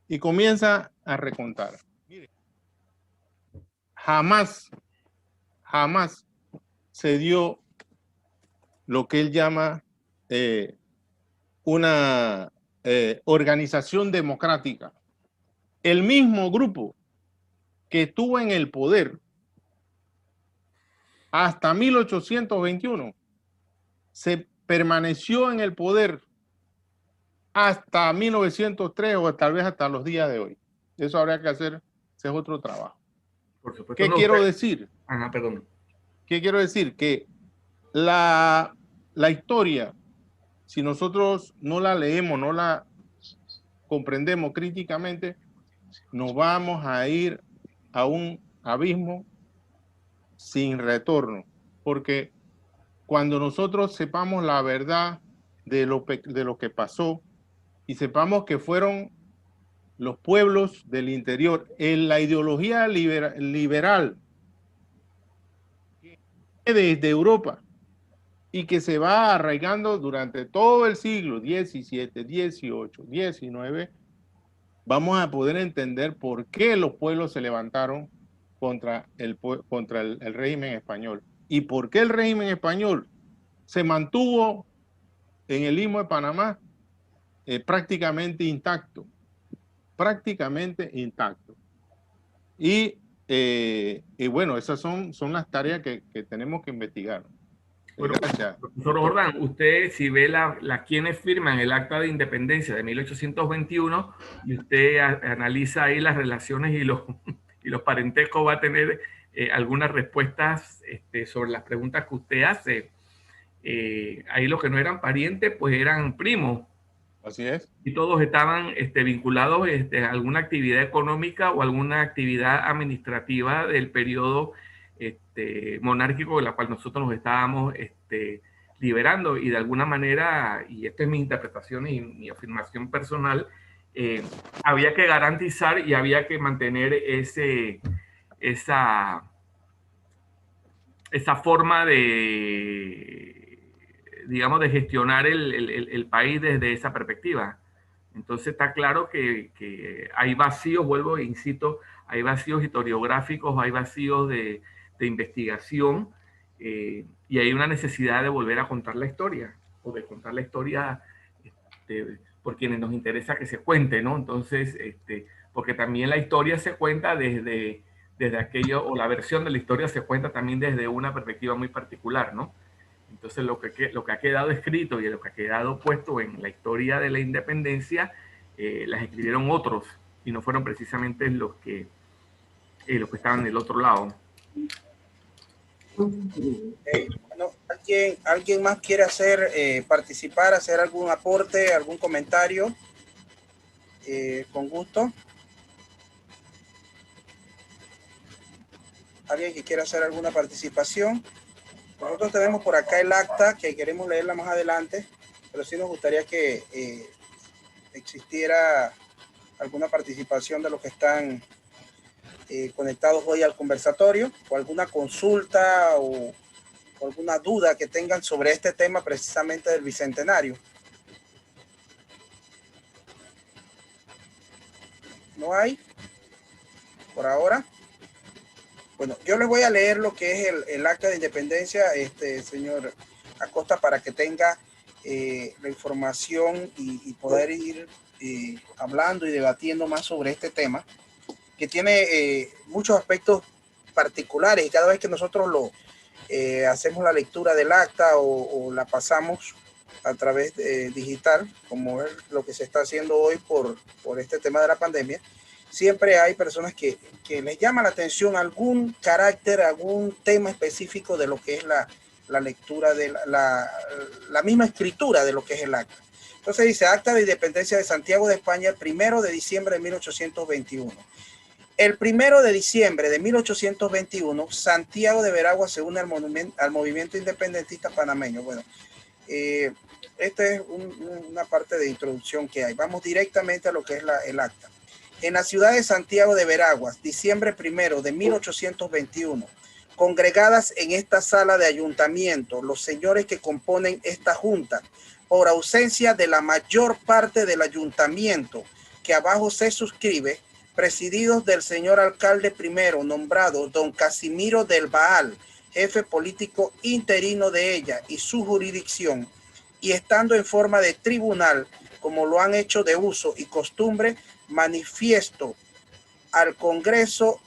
[SPEAKER 2] Y comienza a recontar. Mire, jamás se dio lo que él llama una organización democrática. El mismo grupo que estuvo en el poder hasta 1821 se permaneció en el poder hasta 1903 o tal vez hasta los días de hoy. Eso habría que hacer, ese es otro trabajo.
[SPEAKER 3] Por supuesto.
[SPEAKER 2] ¿Qué quiero decir?
[SPEAKER 3] Ajá, perdón.
[SPEAKER 2] ¿Qué quiero decir? Que la historia, si nosotros no la leemos, no la comprendemos críticamente, nos vamos a ir a un abismo sin retorno, porque cuando nosotros sepamos la verdad de lo que pasó y sepamos que fueron los pueblos del interior, en la ideología liberal desde Europa y que se va arraigando durante todo el siglo XVII, XVIII, XIX, vamos a poder entender por qué los pueblos se levantaron contra el régimen español y por qué el régimen español se mantuvo en el Istmo de Panamá prácticamente intacto. Y bueno, esas son las tareas que tenemos que investigar.
[SPEAKER 3] Bueno,
[SPEAKER 2] gracias.
[SPEAKER 3] Profesor Jordán, usted si ve quienes firman el Acta de Independencia de 1821 y usted analiza ahí las relaciones y los parentescos, va a tener algunas respuestas sobre las preguntas que usted hace. Ahí los que no eran parientes, pues eran primos.
[SPEAKER 2] Así es.
[SPEAKER 3] Y todos estaban vinculados a alguna actividad económica o alguna actividad administrativa del periodo monárquico de la cual nosotros nos estábamos liberando. Y de alguna manera, y esta es mi interpretación y mi afirmación personal, había que garantizar y había que mantener esa forma de, digamos, de gestionar el país desde esa perspectiva. Entonces está claro que hay vacíos, vuelvo e insisto, hay vacíos historiográficos, hay vacíos de investigación y hay una necesidad de volver a contar la historia, o de contar la historia por quienes nos interesa que se cuente, ¿no? Entonces, porque también la historia se cuenta desde aquello, o la versión de la historia se cuenta también desde una perspectiva muy particular, ¿no? Entonces lo que ha quedado escrito y lo que ha quedado puesto en la historia de la independencia, las escribieron otros y no fueron precisamente los que estaban del otro lado.
[SPEAKER 4] Bueno, ¿alguien más quiere participar, hacer algún aporte, algún comentario? Con gusto. ¿Alguien que quiera hacer alguna participación? Nosotros tenemos por acá el acta que queremos leerla más adelante, pero sí nos gustaría que existiera alguna participación de los que están conectados hoy al conversatorio, o alguna consulta o alguna duda que tengan sobre este tema precisamente del Bicentenario. ¿No hay? Por ahora. Bueno, yo les voy a leer lo que es el acta de independencia, señor Acosta, para que tenga la información y poder ir hablando y debatiendo más sobre este tema, que tiene muchos aspectos particulares, y cada vez que nosotros hacemos la lectura del acta o la pasamos a través de digital, como es lo que se está haciendo hoy por este tema de la pandemia, siempre hay personas que les llama la atención algún carácter, algún tema específico de lo que es la lectura de la misma escritura de lo que es el acta. Entonces dice: Acta de Independencia de Santiago de España, el 1 de diciembre de 1821. El 1 de diciembre de 1821, Santiago de Veragua se une al movimiento independentista panameño. Bueno, esta es una parte de introducción que hay. Vamos directamente a lo que es el acta. En la ciudad de Santiago de Veraguas, diciembre 1 de 1821, congregadas en esta sala de ayuntamiento los señores que componen esta junta, por ausencia de la mayor parte del ayuntamiento, que abajo se suscribe, presididos del señor alcalde primero nombrado don Casimiro del Baal, jefe político interino de ella y su jurisdicción, y estando en forma de tribunal, como lo han hecho de uso y costumbre, manifiesto al Congreso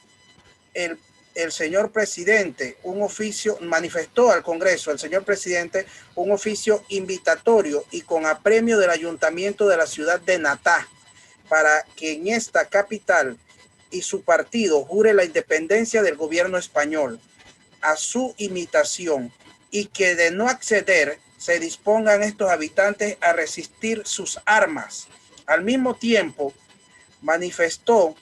[SPEAKER 4] el señor presidente un oficio, manifestó al Congreso el señor presidente un oficio invitatorio y con apremio del ayuntamiento de la ciudad de Natá, para que en esta capital y su partido jure la independencia del gobierno español a su imitación, y que de no acceder se dispongan estos habitantes a resistir sus armas. Al mismo tiempo, manifestó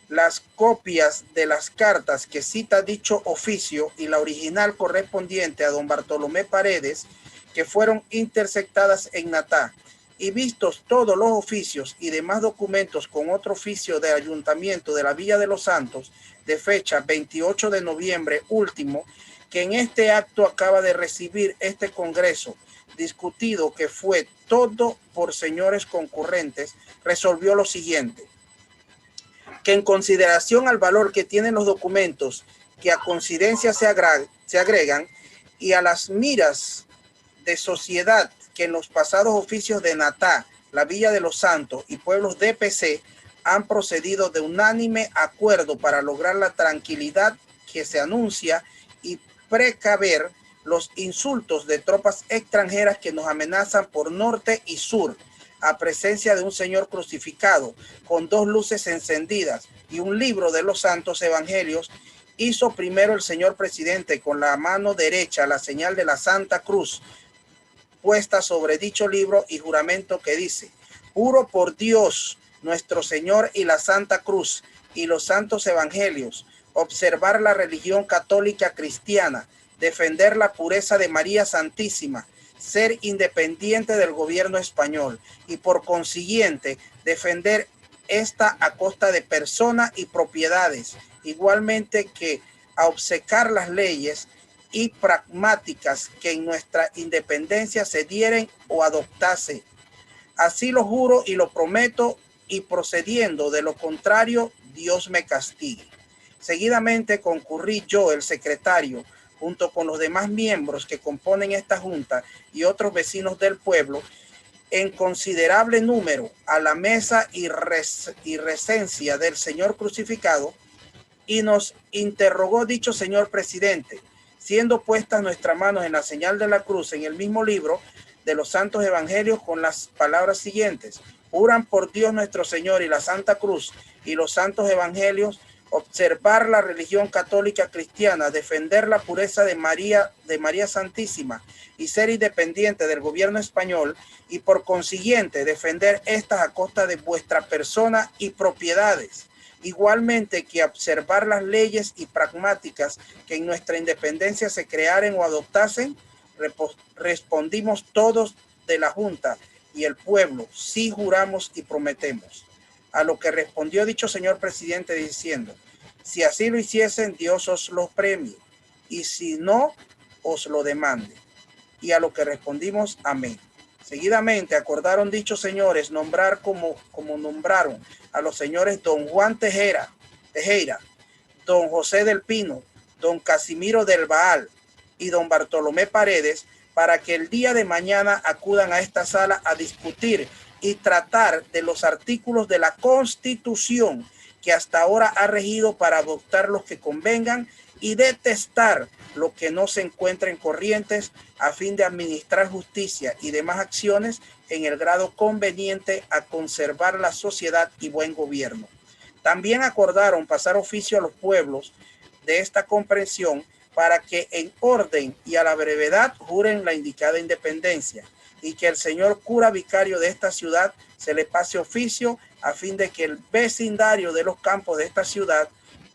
[SPEAKER 4] las copias de las cartas que cita dicho oficio y la original correspondiente a don Bartolomé Paredes, que fueron interceptadas en Natá, y vistos todos los oficios y demás documentos con otro oficio de ayuntamiento de la Villa de los Santos, de fecha 28 de noviembre último, que en este acto acaba de recibir este Congreso, discutido que fue todo por señores concurrentes, resolvió lo siguiente: que en consideración al valor que tienen los documentos que a coincidencia se agregan y a las miras de sociedad que en los pasados oficios de Natá, la Villa de los Santos y pueblos de PC han procedido de unánime acuerdo para lograr la tranquilidad que se anuncia y precaver los insultos de tropas extranjeras que nos amenazan por norte y sur, a presencia de un señor crucificado con 2 luces encendidas y un libro de los santos evangelios, hizo primero el señor presidente con la mano derecha la señal de la Santa Cruz puesta sobre dicho libro y juramento que dice: juro por Dios nuestro Señor y la Santa Cruz y los santos evangelios, observar la religión católica cristiana, defender la pureza de María Santísima, ser independiente del gobierno español y por consiguiente defender esta a costa de personas y propiedades, igualmente que a obcecar las leyes y pragmáticas que en nuestra independencia se dieren o adoptase. Así lo juro y lo prometo, y procediendo de lo contrario, Dios me castigue. Seguidamente concurrí yo, el secretario, junto con los demás miembros que componen esta junta y otros vecinos del pueblo, en considerable número, a la mesa y recencia del señor crucificado, y nos interrogó dicho señor presidente, siendo puestas nuestras manos en la señal de la cruz en el mismo libro de los santos evangelios, con las palabras siguientes: juran por Dios nuestro Señor y la Santa Cruz y los santos evangelios, observar la religión católica cristiana, defender la pureza de María Santísima y ser independiente del gobierno español, y por consiguiente defender estas a costa de vuestra persona y propiedades. Igualmente que observar las leyes y pragmáticas que en nuestra independencia se crearen o adoptasen. Respondimos todos de la Junta y el pueblo: sí, juramos y prometemos. A lo que respondió dicho señor presidente diciendo: si así lo hiciesen, Dios os lo premie, y si no, os lo demande. Y a lo que respondimos: amén. Seguidamente acordaron dichos señores nombrar como nombraron a los señores don Juan Tejera, don José del Pino, don Casimiro del Baal y don Bartolomé Paredes, para que el día de mañana acudan a esta sala a discutir y tratar de los artículos de la Constitución que hasta ahora ha regido, para adoptar los que convengan y detestar lo que no se encuentra en corrientes, a fin de administrar justicia y demás acciones en el grado conveniente a conservar la sociedad y buen gobierno. También acordaron pasar oficio a los pueblos de esta comprensión para que en orden y a la brevedad juren la indicada independencia, y que el señor cura vicario de esta ciudad se le pase oficio a fin de que el vecindario de los campos de esta ciudad,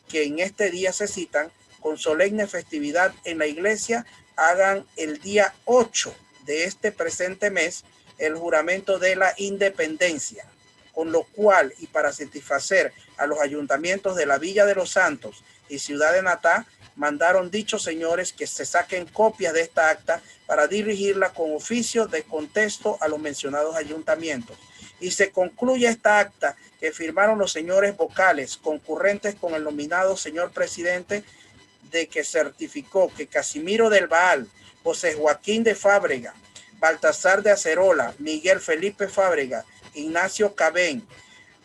[SPEAKER 4] que en este día se citan, con solemne festividad en la iglesia, hagan el día 8 de este presente mes el juramento de la independencia, con lo cual, y para satisfacer a los ayuntamientos de la Villa de los Santos y Ciudad de Natá, mandaron dichos señores que se saquen copias de esta acta para dirigirla con oficio de contesto a los mencionados ayuntamientos. Y se concluye esta acta que firmaron los señores vocales concurrentes con el nominado señor presidente, de que certificó que Casimiro del Baal, José Joaquín de Fábrega, Baltasar de Acerola, Miguel Felipe Fábrega, Ignacio Cabén,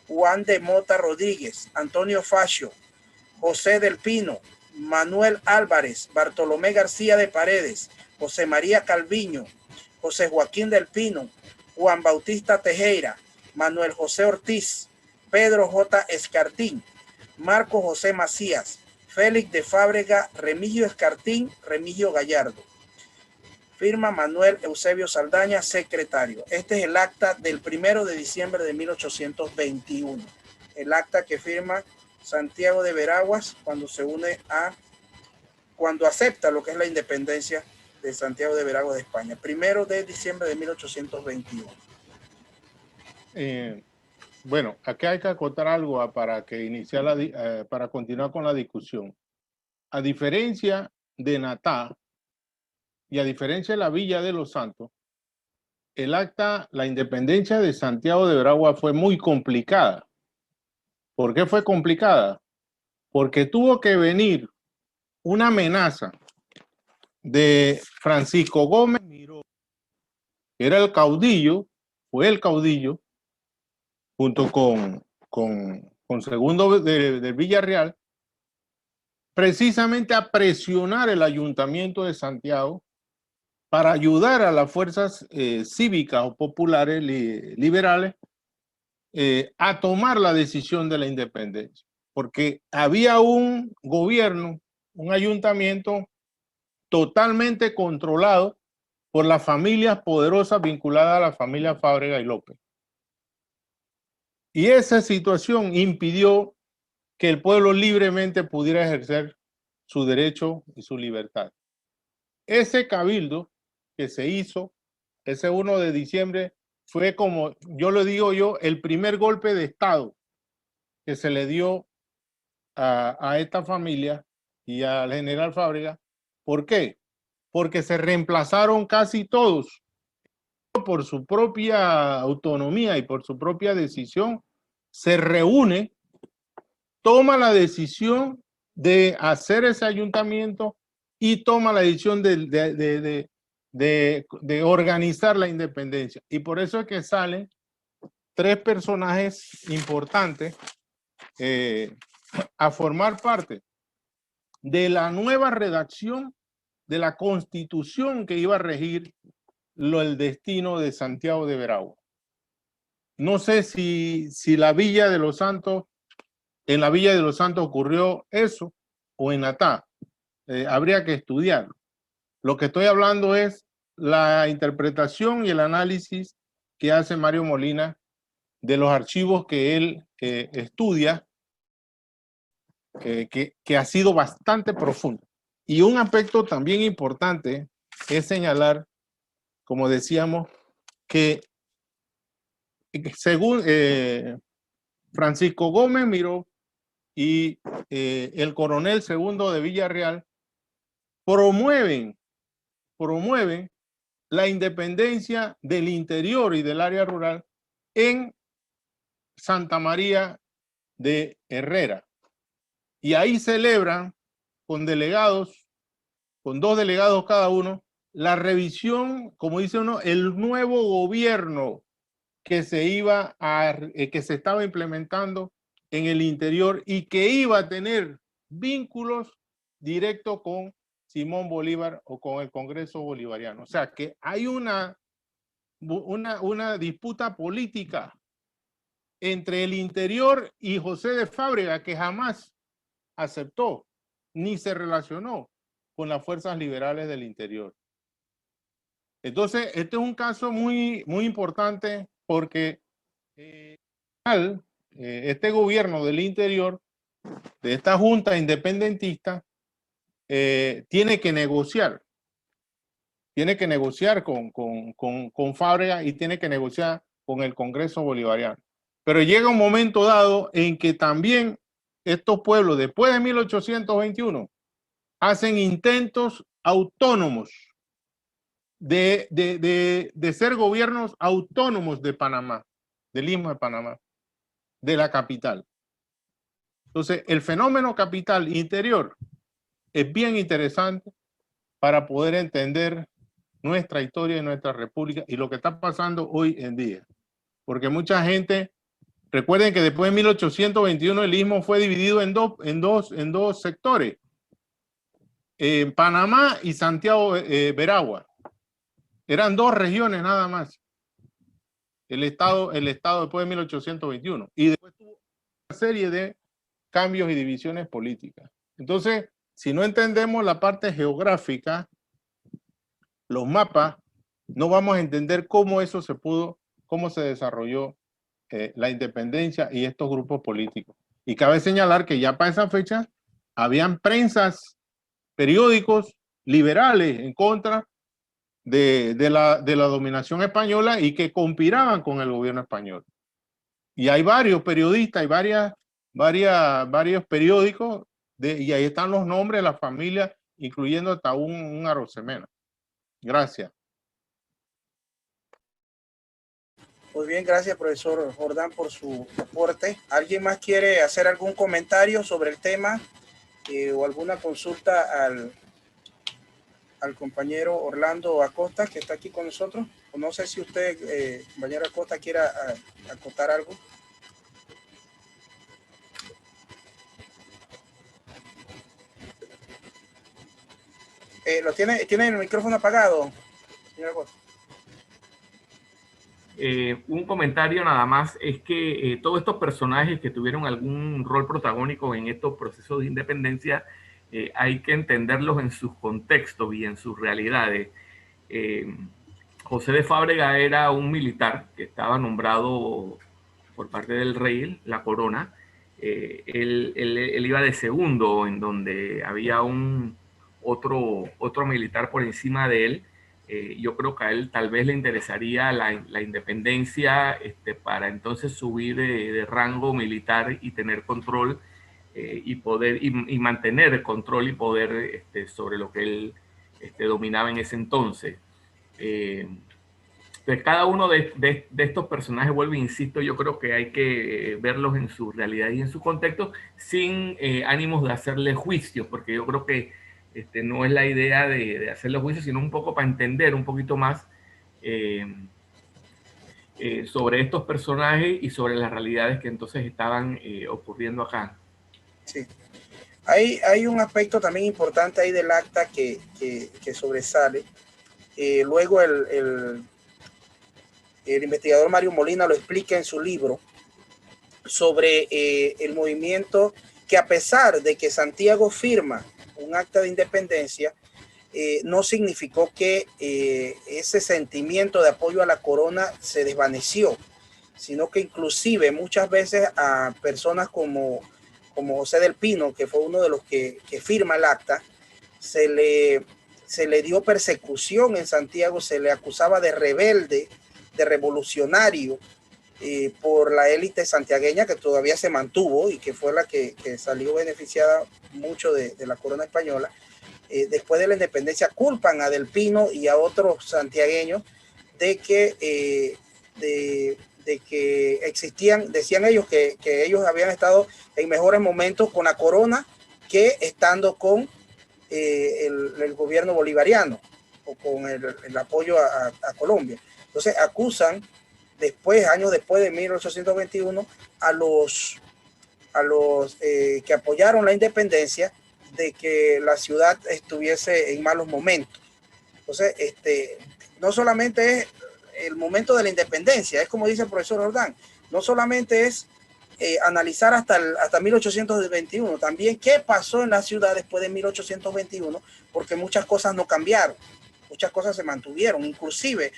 [SPEAKER 4] Juan de Mota Rodríguez, Antonio Facio, José del Pino, Manuel Álvarez, Bartolomé García de Paredes, José María Calviño, José Joaquín del Pino, Juan Bautista Tejera, Manuel José Ortiz, Pedro J. Escartín, Marco José Macías, Félix de Fábrega, Remigio Escartín, Remigio Gallardo. Firma Manuel Eusebio Saldaña, secretario. Este es el acta del 1 de diciembre de 1821. El acta que firma Santiago de Veraguas cuando acepta lo que es la independencia de Santiago de Veraguas de España. 1 de diciembre de 1821.
[SPEAKER 2] Bueno, aquí hay que acotar algo para para continuar con la discusión. A diferencia de Natá y a diferencia de la Villa de los Santos, la independencia de Santiago de Veraguas fue muy complicada. ¿Por qué fue complicada? Porque tuvo que venir una amenaza de Francisco Gómez Miró, que era el caudillo, fue el caudillo, junto con Segundo de Villarreal, precisamente a presionar el ayuntamiento de Santiago para ayudar a las fuerzas cívicas o populares liberales a tomar la decisión de la independencia, porque había un gobierno, un ayuntamiento totalmente controlado por las familias poderosas vinculadas a la familia Fábrega y López. Y esa situación impidió que el pueblo libremente pudiera ejercer su derecho y su libertad. Ese cabildo que se hizo, ese 1 de diciembre, fue, como yo le digo el primer golpe de Estado que se le dio a esta familia y al general Fábrega. ¿Por qué? Porque se reemplazaron casi todos por su propia autonomía y por su propia decisión. Se reúne, toma la decisión de hacer ese ayuntamiento y toma la decisión de organizar la independencia. Y por eso es que salen tres personajes importantes a formar parte de la nueva redacción de la Constitución que iba a regir el destino de Santiago de Veraguas. No sé si en la Villa de los Santos ocurrió eso o en Natá. Habría que estudiarlo. Lo que estoy hablando es la interpretación y el análisis que hace Mario Molina de los archivos que él estudia, que ha sido bastante profundo. Y un aspecto también importante es señalar, como decíamos, que según Francisco Gómez Miró y el coronel Segundo de Villarreal promueven la independencia del interior y del área rural en Santa María de Herrera. Y ahí celebran con delegados, con 2 delegados cada uno, la revisión, como dice uno, el nuevo gobierno que se estaba implementando en el interior y que iba a tener vínculos directo con Simón Bolívar o con el Congreso Bolivariano. O sea que hay una disputa política entre el interior y José de Fábrega, que jamás aceptó ni se relacionó con las fuerzas liberales del interior. Entonces, este es un caso muy importante porque este gobierno del interior, de esta junta independentista, tiene que negociar con Fábrega y tiene que negociar con el Congreso Bolivariano. Pero llega un momento dado en que también estos pueblos, después de 1821, hacen intentos autónomos de ser gobiernos autónomos de Panamá, del Istmo de Panamá, de la capital. Entonces, el fenómeno capital interior es bien interesante para poder entender nuestra historia y nuestra república y lo que está pasando hoy en día. Porque mucha gente, recuerden que después de 1821 el Istmo fue dividido en dos sectores, Panamá y Santiago Veragua. Eran dos regiones nada más. El estado después de 1821. Y después tuvo una serie de cambios y divisiones políticas. Entonces, si no entendemos la parte geográfica, los mapas, no vamos a entender cómo eso se pudo, cómo se desarrolló la independencia y estos grupos políticos. Y cabe señalar que ya para esa fecha habían prensas, periódicos liberales en contra de la dominación española y que conspiraban con el gobierno español. Y hay varios periodistas, hay varios periódicos, y ahí están los nombres de la familia, incluyendo hasta un Arosemena. Gracias.
[SPEAKER 4] Muy bien, gracias, profesor Jordán, por su aporte. ¿Alguien más quiere hacer algún comentario sobre el tema o alguna consulta al compañero Orlando Acosta, que está aquí con nosotros? O no sé si usted, compañero Acosta, quiera acotar algo. ¿Tiene el micrófono apagado, señor Acosta?
[SPEAKER 3] Un comentario nada más es que todos estos personajes que tuvieron algún rol protagónico en estos procesos de independencia hay que entenderlos en sus contextos y en sus realidades. José de Fábrega era un militar que estaba nombrado por parte del rey, la corona. Él iba de segundo, en donde había otro militar por encima de él. Yo creo que a él tal vez le interesaría la independencia para entonces subir de rango militar y tener control y mantener el control y poder sobre lo que él dominaba en ese entonces. De cada uno de estos personajes, vuelvo e insisto, yo creo que hay que verlos en su realidad y en su contexto sin ánimos de hacerle juicio, porque yo creo que no es la idea de hacerle juicio, sino un poco para entender un poquito más sobre estos personajes y sobre las realidades que entonces estaban ocurriendo acá.
[SPEAKER 4] Sí. Hay un aspecto también importante ahí del acta que sobresale. Luego el investigador Mario Molina lo explica en su libro sobre el movimiento que, a pesar de que Santiago firma un acta de independencia, no significó que ese sentimiento de apoyo a la corona se desvaneció, sino que inclusive muchas veces a personas como José del Pino, que fue uno de los que firma el acta, se le dio persecución en Santiago, se le acusaba de rebelde, de revolucionario por la élite santiagueña, que todavía se mantuvo y que fue la que salió beneficiada mucho de la corona española. Después de la independencia culpan a Del Pino y a otros santiagueños de que existían, decían ellos que ellos habían estado en mejores momentos con la corona que estando con el gobierno bolivariano o con el apoyo a Colombia. Entonces acusan años después de 1821, a los que apoyaron la independencia de que la ciudad estuviese en malos momentos. Entonces, no solamente es el momento de la independencia, es como dice el profesor Jordán, no solamente es analizar hasta 1821, también qué pasó en la ciudad después de 1821, porque muchas cosas no cambiaron, muchas cosas se mantuvieron, inclusive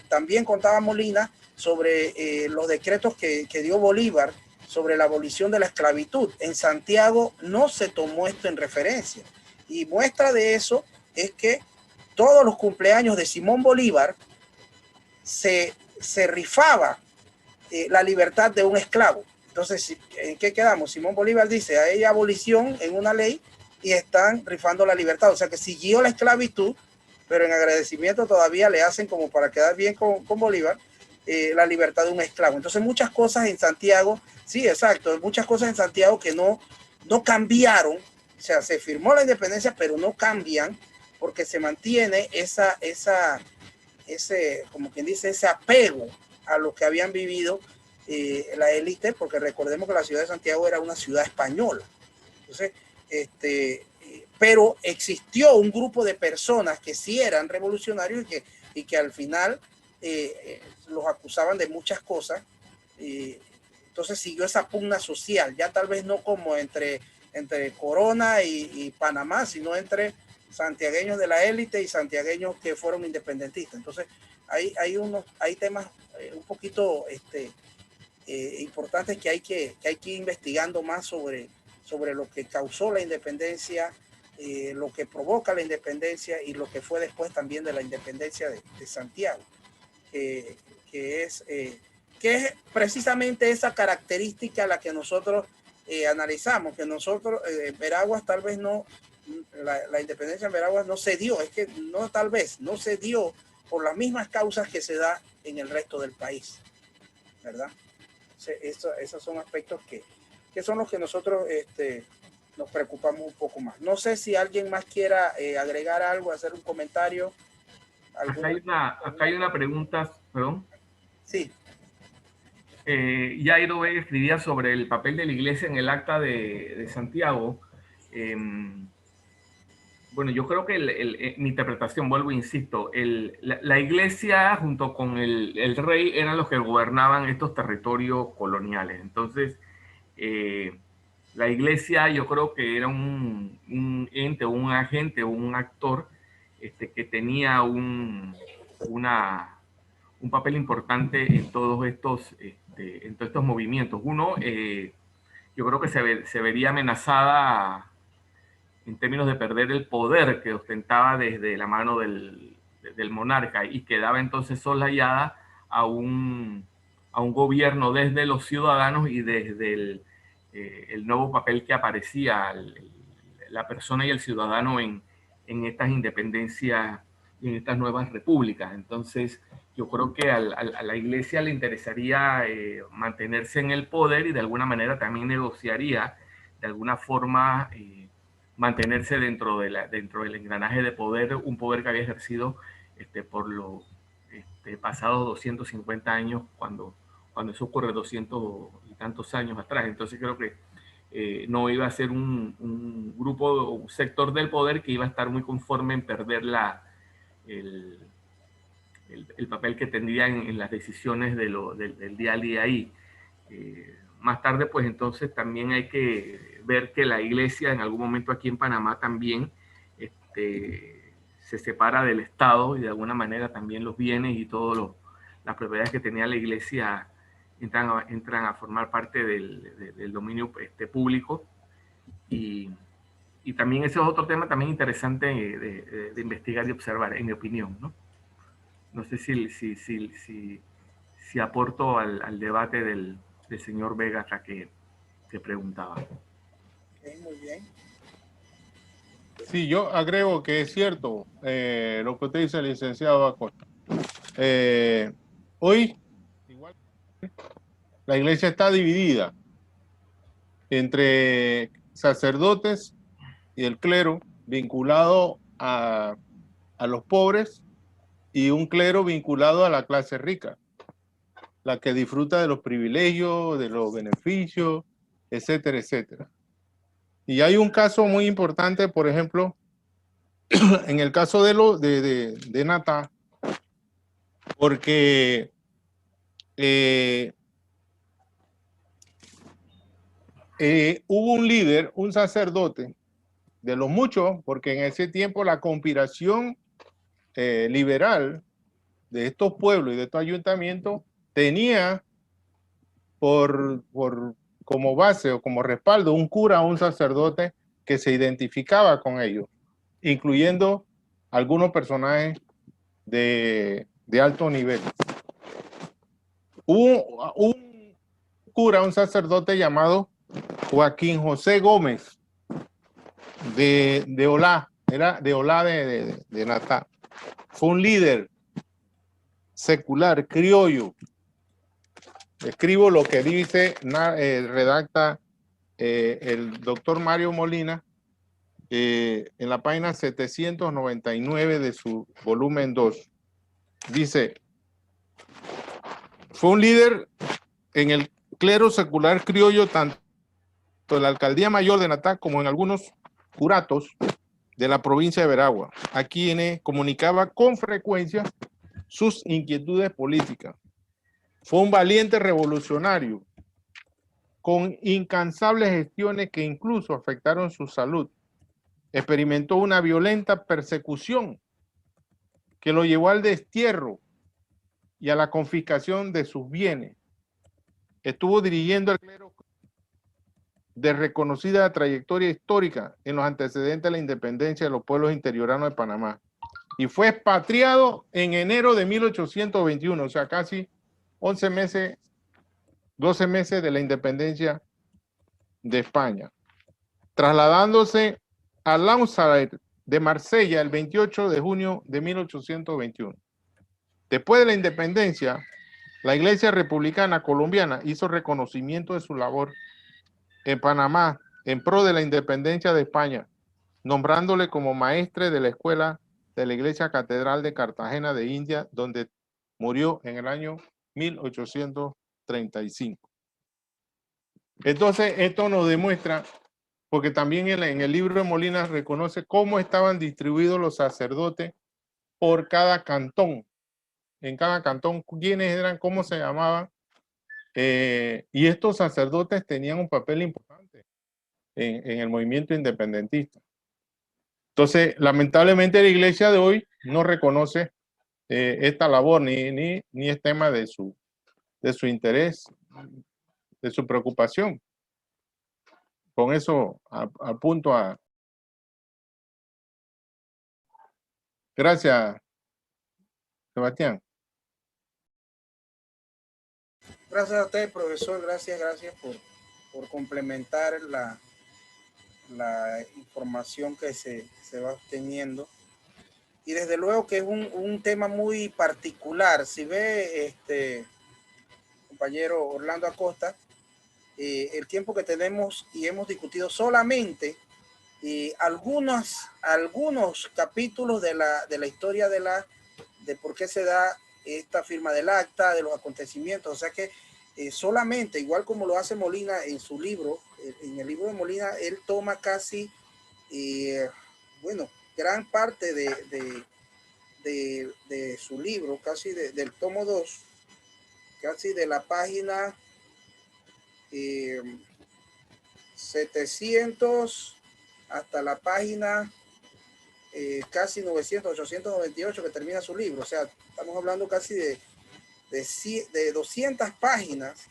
[SPEAKER 4] también contaba Molina sobre los decretos que dio Bolívar sobre la abolición de la esclavitud. En Santiago no se tomó esto en referencia, y muestra de eso es que todos los cumpleaños de Simón Bolívar se rifaba la libertad de un esclavo. Entonces, ¿en qué quedamos? Simón Bolívar dice, hay abolición en una ley y están rifando la libertad. O sea que siguió la esclavitud, pero en agradecimiento todavía le hacen, como para quedar bien con Bolívar, la libertad de un esclavo. Entonces, muchas cosas en Santiago, sí, exacto, muchas cosas en Santiago que no cambiaron. O sea, se firmó la independencia, pero no cambian, porque se mantiene ese, como quien dice, ese apego a lo que habían vivido la élite, porque recordemos que la ciudad de Santiago era una ciudad española. Entonces, pero existió un grupo de personas que sí eran revolucionarios y que al final los acusaban de muchas cosas. Entonces siguió esa pugna social, ya tal vez no como entre Corona y Panamá, sino entre santiagueños de la élite y santiagueños que fueron independentistas. Entonces hay temas un poquito importantes que hay que ir investigando más sobre lo que causó la independencia, lo que provoca la independencia y lo que fue después también de la independencia de Santiago, que es precisamente esa característica la que nosotros analizamos, que nosotros Veraguas tal vez no, la independencia en Veraguas no se dio, es que no, tal vez no se dio por las mismas causas que se da en el resto del país, ¿verdad? Esos son aspectos que son los que nosotros nos preocupamos un poco más. No sé si alguien más quiera agregar algo, hacer un comentario.
[SPEAKER 3] Acá hay una pregunta, perdón.
[SPEAKER 4] Sí.
[SPEAKER 3] Yairo Vega escribía sobre el papel de la iglesia en el acta de Santiago. Bueno, yo creo que mi interpretación, vuelvo e insisto, la iglesia junto con el rey eran los que gobernaban estos territorios coloniales. Entonces, la iglesia yo creo que era un ente, un agente, un actor que tenía un papel importante en todos estos movimientos. Uno, yo creo que se vería amenazada en términos de perder el poder que ostentaba desde la mano del monarca, y quedaba entonces soslayada a un gobierno desde los ciudadanos y desde el nuevo papel que aparecía la persona y el ciudadano en estas independencias y en estas nuevas repúblicas. Entonces, yo creo que a la iglesia le interesaría mantenerse en el poder, y de alguna manera también negociaría de alguna forma mantenerse dentro del engranaje de poder, un poder que había ejercido por los pasados 250 años, cuando eso ocurre 200 y tantos años atrás. Entonces creo que no iba a ser un grupo o un sector del poder que iba a estar muy conforme en perder el papel que tendría en las decisiones del día a día ahí. Más tarde, pues entonces también hay que ver que la iglesia en algún momento aquí en Panamá también se separa del Estado, y de alguna manera también los bienes y todas las propiedades que tenía la iglesia entran a formar parte del dominio público. Y también ese es otro tema también interesante de investigar y observar, en mi opinión, ¿no? No sé si aporto al debate del señor Vega hasta que preguntaba.
[SPEAKER 4] Okay, muy bien.
[SPEAKER 2] Sí, yo agrego que es cierto lo que usted dice, licenciado Acosta. Hoy, igual, la iglesia está dividida entre sacerdotes y el clero vinculado a los pobres, y un clero vinculado a la clase rica, la que disfruta de los privilegios, de los beneficios, etcétera, etcétera. Y hay un caso muy importante, por ejemplo, en el caso de Natá, porque hubo un líder, un sacerdote, de los muchos, porque en ese tiempo la conspiración liberal de estos pueblos y de estos ayuntamientos tenía como base o como respaldo un cura o un sacerdote que se identificaba con ellos, incluyendo algunos personajes de alto nivel. Hubo un cura, un sacerdote llamado Joaquín José Gómez de Olá, era de Olá de Natá. Fue un líder secular, criollo. Escribo lo que dice, redacta el doctor Mario Molina en la página 799 de su volumen 2. Dice, fue un líder en el clero secular criollo, tanto en la alcaldía mayor de Natá como en algunos curatos de la provincia de Veragua, a quienes comunicaba con frecuencia sus inquietudes políticas. Fue un valiente revolucionario con incansables gestiones que incluso afectaron su salud. Experimentó una violenta persecución que lo llevó al destierro y a la confiscación de sus bienes. Estuvo dirigiendo el clero de reconocida trayectoria histórica en los antecedentes de la independencia de los pueblos interioranos de Panamá. Y fue expatriado en enero de 1821, o sea, casi 11 meses, 12 meses de la independencia de España, trasladándose a Lausanne de Marsella el 28 de junio de 1821. Después de la independencia, la Iglesia Republicana Colombiana hizo reconocimiento de su labor en Panamá en pro de la independencia de España, nombrándole como maestre de la escuela de la Iglesia Catedral de Cartagena de India, donde murió en el año 1835. Entonces, esto nos demuestra, porque también en el libro de Molina reconoce cómo estaban distribuidos los sacerdotes por cada cantón. En cada cantón, quiénes eran, cómo se llamaban. Y estos sacerdotes tenían un papel importante en el movimiento independentista. Entonces, lamentablemente la iglesia de hoy no reconoce esta labor, ni es tema de su interés, de su preocupación. Con eso apunto a... Gracias, Sebastián.
[SPEAKER 4] Gracias a usted, profesor. Gracias por complementar la información que se va obteniendo. Y desde luego que es un tema muy particular. Si ve, compañero Orlando Acosta, el tiempo que tenemos y hemos discutido solamente algunos capítulos de la historia de por qué se da esta firma del acta, de los acontecimientos. O sea que solamente, igual como lo hace Molina en su libro, en el libro de Molina, él toma casi, gran parte de su libro, casi del tomo 2, casi de la página 700 hasta la página casi 900, 898 que termina su libro. O sea, estamos hablando casi de 200 páginas,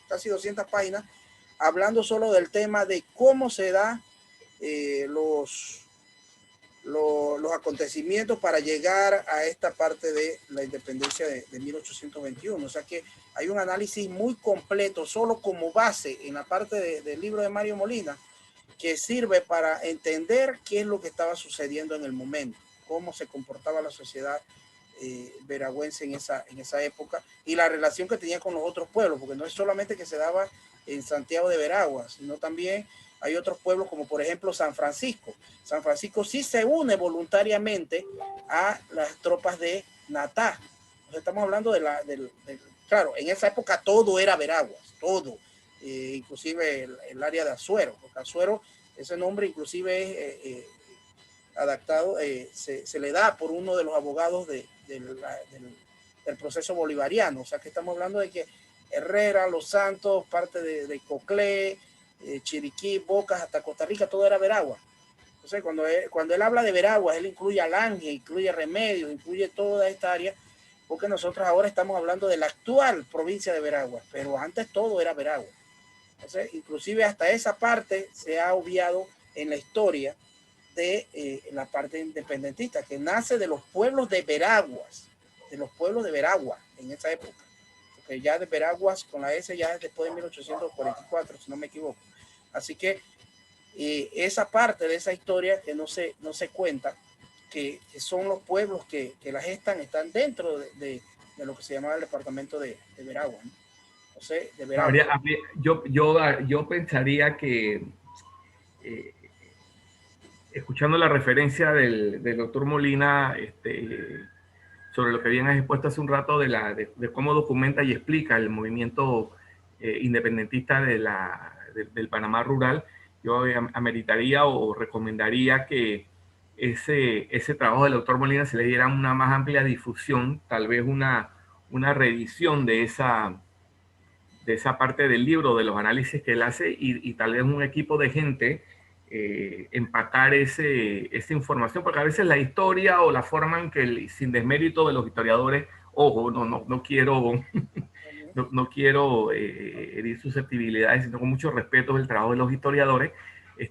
[SPEAKER 4] casi 200 páginas, hablando solo del tema de cómo se da los acontecimientos para llegar a esta parte de la independencia de 1821. O sea que hay un análisis muy completo, solo como base en la parte del libro de Mario Molina, que sirve para entender qué es lo que estaba sucediendo en el momento, cómo se comportaba la sociedad veragüense en esa época y la relación que tenía con los otros pueblos, porque no es solamente que se daba en Santiago de Veragua, sino también hay otros pueblos como por ejemplo San Francisco. San Francisco sí se une voluntariamente a las tropas de Natá. Entonces estamos hablando claro, en esa época todo era Veraguas, todo. inclusive el área de Azuero, porque Azuero, ese nombre inclusive es adaptado, se le da por uno de los abogados del proceso bolivariano. O sea que estamos hablando de que Herrera, Los Santos, parte de Coclé, Chiriquí, Bocas, hasta Costa Rica, todo era Veragua. Entonces, cuando él habla de Veraguas, él incluye Alange, incluye Remedios, incluye toda esta área, porque nosotros ahora estamos hablando de la actual provincia de Veraguas, pero antes todo era Veraguas. Entonces, inclusive hasta esa parte se ha obviado en la historia de la parte independentista, que nace de los pueblos de Veraguas, en esa época. Porque ya de Veraguas con la S ya es después de 1844, si no me equivoco. Así que esa parte de esa historia que no se cuenta, que son los pueblos que la gestan, están dentro de lo que se llamaba el departamento de Veragua, ¿no? O sea, de Veragua.
[SPEAKER 3] Yo pensaría que escuchando la referencia del doctor Molina sobre lo que habían expuesto hace un rato de cómo documenta y explica el movimiento independentista del Panamá rural, yo ameritaría o recomendaría que ese trabajo del doctor Molina se le diera una más amplia difusión, tal vez una reedición de esa parte del libro, de los análisis que él hace, y tal vez un equipo de gente empacar esa información, porque a veces la historia o la forma en que, sin desmérito de los historiadores, ojo, no quiero no quiero herir susceptibilidades, sino con mucho respeto del trabajo de los historiadores,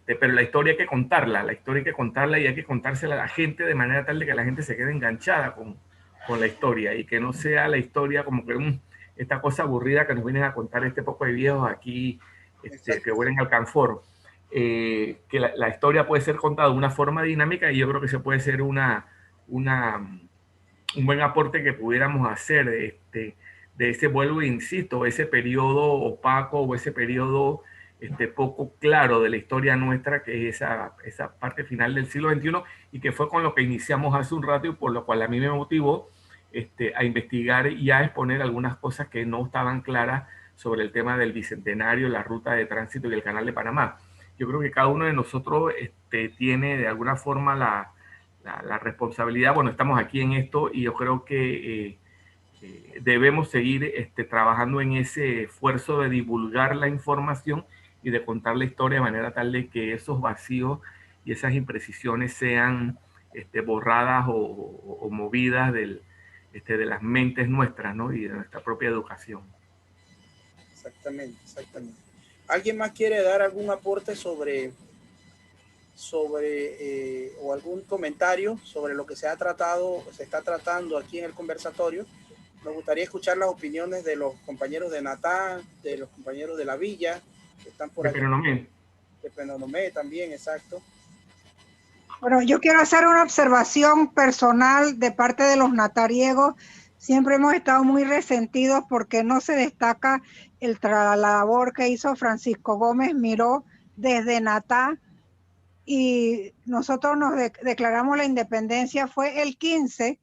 [SPEAKER 3] pero la historia hay que contarla, y hay que contársela a la gente de manera tal de que la gente se quede enganchada con la historia, y que no sea la historia como que esta cosa aburrida que nos vienen a contar este poco de viejos aquí que huelen al canforo. Que la historia puede ser contada de una forma dinámica, y yo creo que se puede ser un buen aporte que pudiéramos hacer de ese, vuelvo e insisto, ese periodo opaco o ese periodo poco claro de la historia nuestra, que es esa parte final del siglo XXI, y que fue con lo que iniciamos hace un rato, y por lo cual a mí me motivó a investigar y a exponer algunas cosas que no estaban claras sobre el tema del Bicentenario, la ruta de tránsito y el Canal de Panamá. Yo creo que cada uno de nosotros tiene de alguna forma la responsabilidad. Bueno, estamos aquí en esto, y yo creo que debemos seguir trabajando en ese esfuerzo de divulgar la información y de contar la historia de manera tal de que esos vacíos y esas imprecisiones sean borradas o movidas de las mentes nuestras, ¿no? Y de nuestra propia educación.
[SPEAKER 4] Exactamente. ¿Alguien más quiere dar algún aporte sobre o algún comentario sobre lo que se está tratando aquí en el conversatorio? Nos gustaría escuchar las opiniones de los compañeros de Natá, de los compañeros de la Villa, que están por aquí. De Penonomé también, exacto.
[SPEAKER 6] Bueno, yo quiero hacer una observación personal de parte de los natariegos. Siempre hemos estado muy resentidos porque no se destaca la labor que hizo Francisco Gómez Miró desde Natá, y nosotros nos declaramos la independencia, fue el 15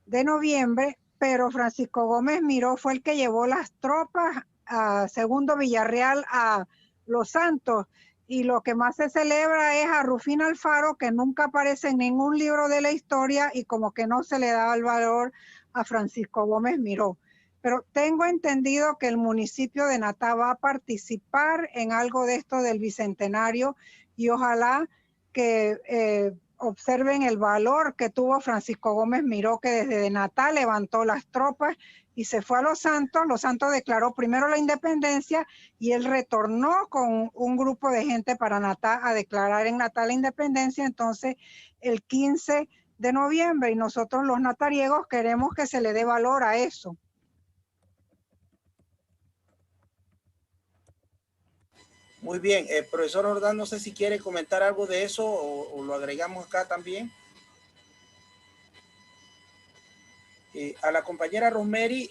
[SPEAKER 6] de noviembre, pero Francisco Gómez Miró fue el que llevó las tropas a Segundo Villarreal a Los Santos, y lo que más se celebra es a Rufino Alfaro, que nunca aparece en ningún libro de la historia, y como que no se le da el valor a Francisco Gómez Miró. Pero tengo entendido que el municipio de Natá va a participar en algo de esto del Bicentenario, y ojalá que observen el valor que tuvo Francisco Gómez Miró, que desde Natá levantó las tropas y se fue a Los Santos. Los Santos declaró primero la independencia, y él retornó con un grupo de gente para Natá a declarar en Natá la independencia, entonces el 15 de noviembre, y nosotros los natariegos queremos que se le dé valor a eso.
[SPEAKER 4] Muy bien, profesor Ordaz, no sé si quiere comentar algo de eso o lo agregamos acá también. A la compañera Rosemary,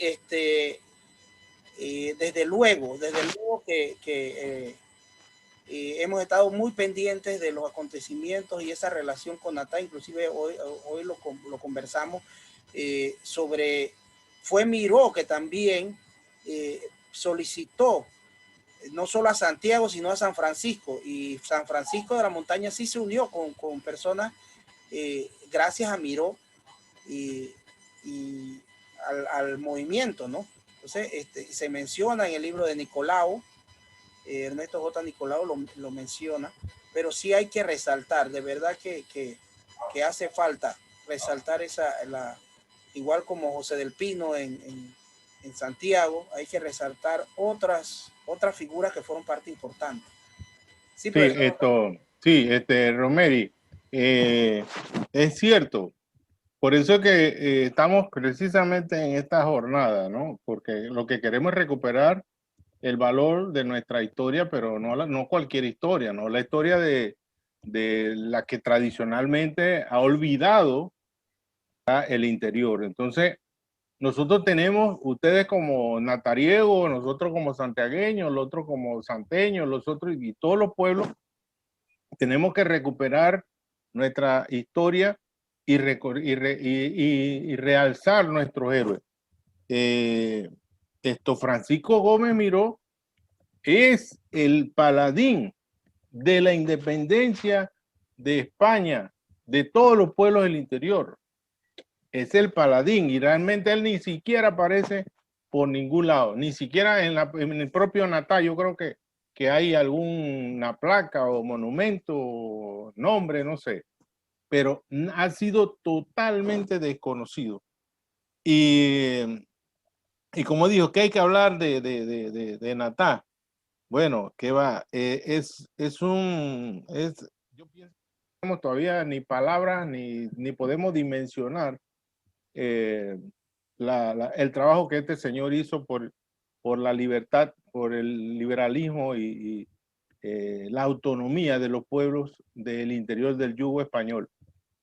[SPEAKER 4] desde luego que hemos estado muy pendientes de los acontecimientos y esa relación con Natá. Inclusive hoy lo conversamos fue Miró que también solicitó no solo a Santiago, sino a San Francisco. Y San Francisco de la Montaña sí se unió con personas gracias a Miró y al movimiento, ¿no? Entonces, se menciona en el libro de Nicolau, Ernesto J. Nicolau lo menciona, pero sí hay que resaltar, de verdad que hace falta resaltar igual como José del Pino en Santiago, hay que resaltar otras figuras que fueron parte importante. Sí,
[SPEAKER 2] Sí, Romeri, es cierto. Por eso es que estamos precisamente en esta jornada, ¿no? Porque lo que queremos es recuperar el valor de nuestra historia, pero no cualquier historia, ¿no? La historia de la que tradicionalmente ha olvidado el interior. Entonces, nosotros tenemos, ustedes como natariegos, nosotros como santiagueños, los otros como santeños, los otros y todos los pueblos, tenemos que recuperar nuestra historia y realzar nuestros héroes. Francisco Gómez Miró es el paladín de la independencia de España, de todos los pueblos del interior. Es el paladín y realmente él ni siquiera aparece por ningún lado, ni siquiera en el propio Natá. Yo creo que hay alguna placa o monumento, o nombre, no sé, pero ha sido totalmente desconocido. Y como dijo, que hay que hablar de Natá. Bueno, ¿qué va? Yo pienso que no tenemos todavía ni palabras ni podemos dimensionar el trabajo que este señor hizo por la libertad, por el liberalismo y la autonomía de los pueblos del interior del yugo español.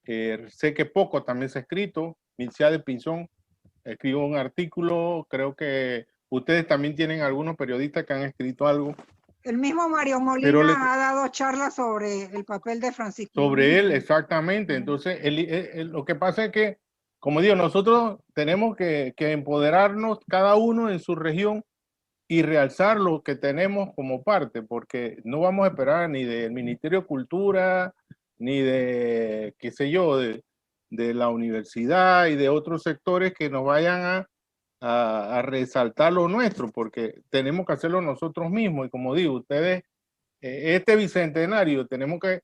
[SPEAKER 2] Sé que poco también se ha escrito. Mircea de Pinzón escribió un artículo, creo que ustedes también tienen algunos periodistas que han escrito algo.
[SPEAKER 6] El mismo Mario Molina ha dado charlas sobre el papel de Francisco.
[SPEAKER 2] Sobre él, exactamente. Entonces, lo que pasa es que, como digo, nosotros tenemos que empoderarnos cada uno en su región y realzar lo que tenemos como parte, porque no vamos a esperar ni del Ministerio de Cultura, ni de, qué sé yo, de la universidad y de otros sectores que nos vayan a resaltar lo nuestro, porque tenemos que hacerlo nosotros mismos. Y como digo, ustedes, este bicentenario tenemos que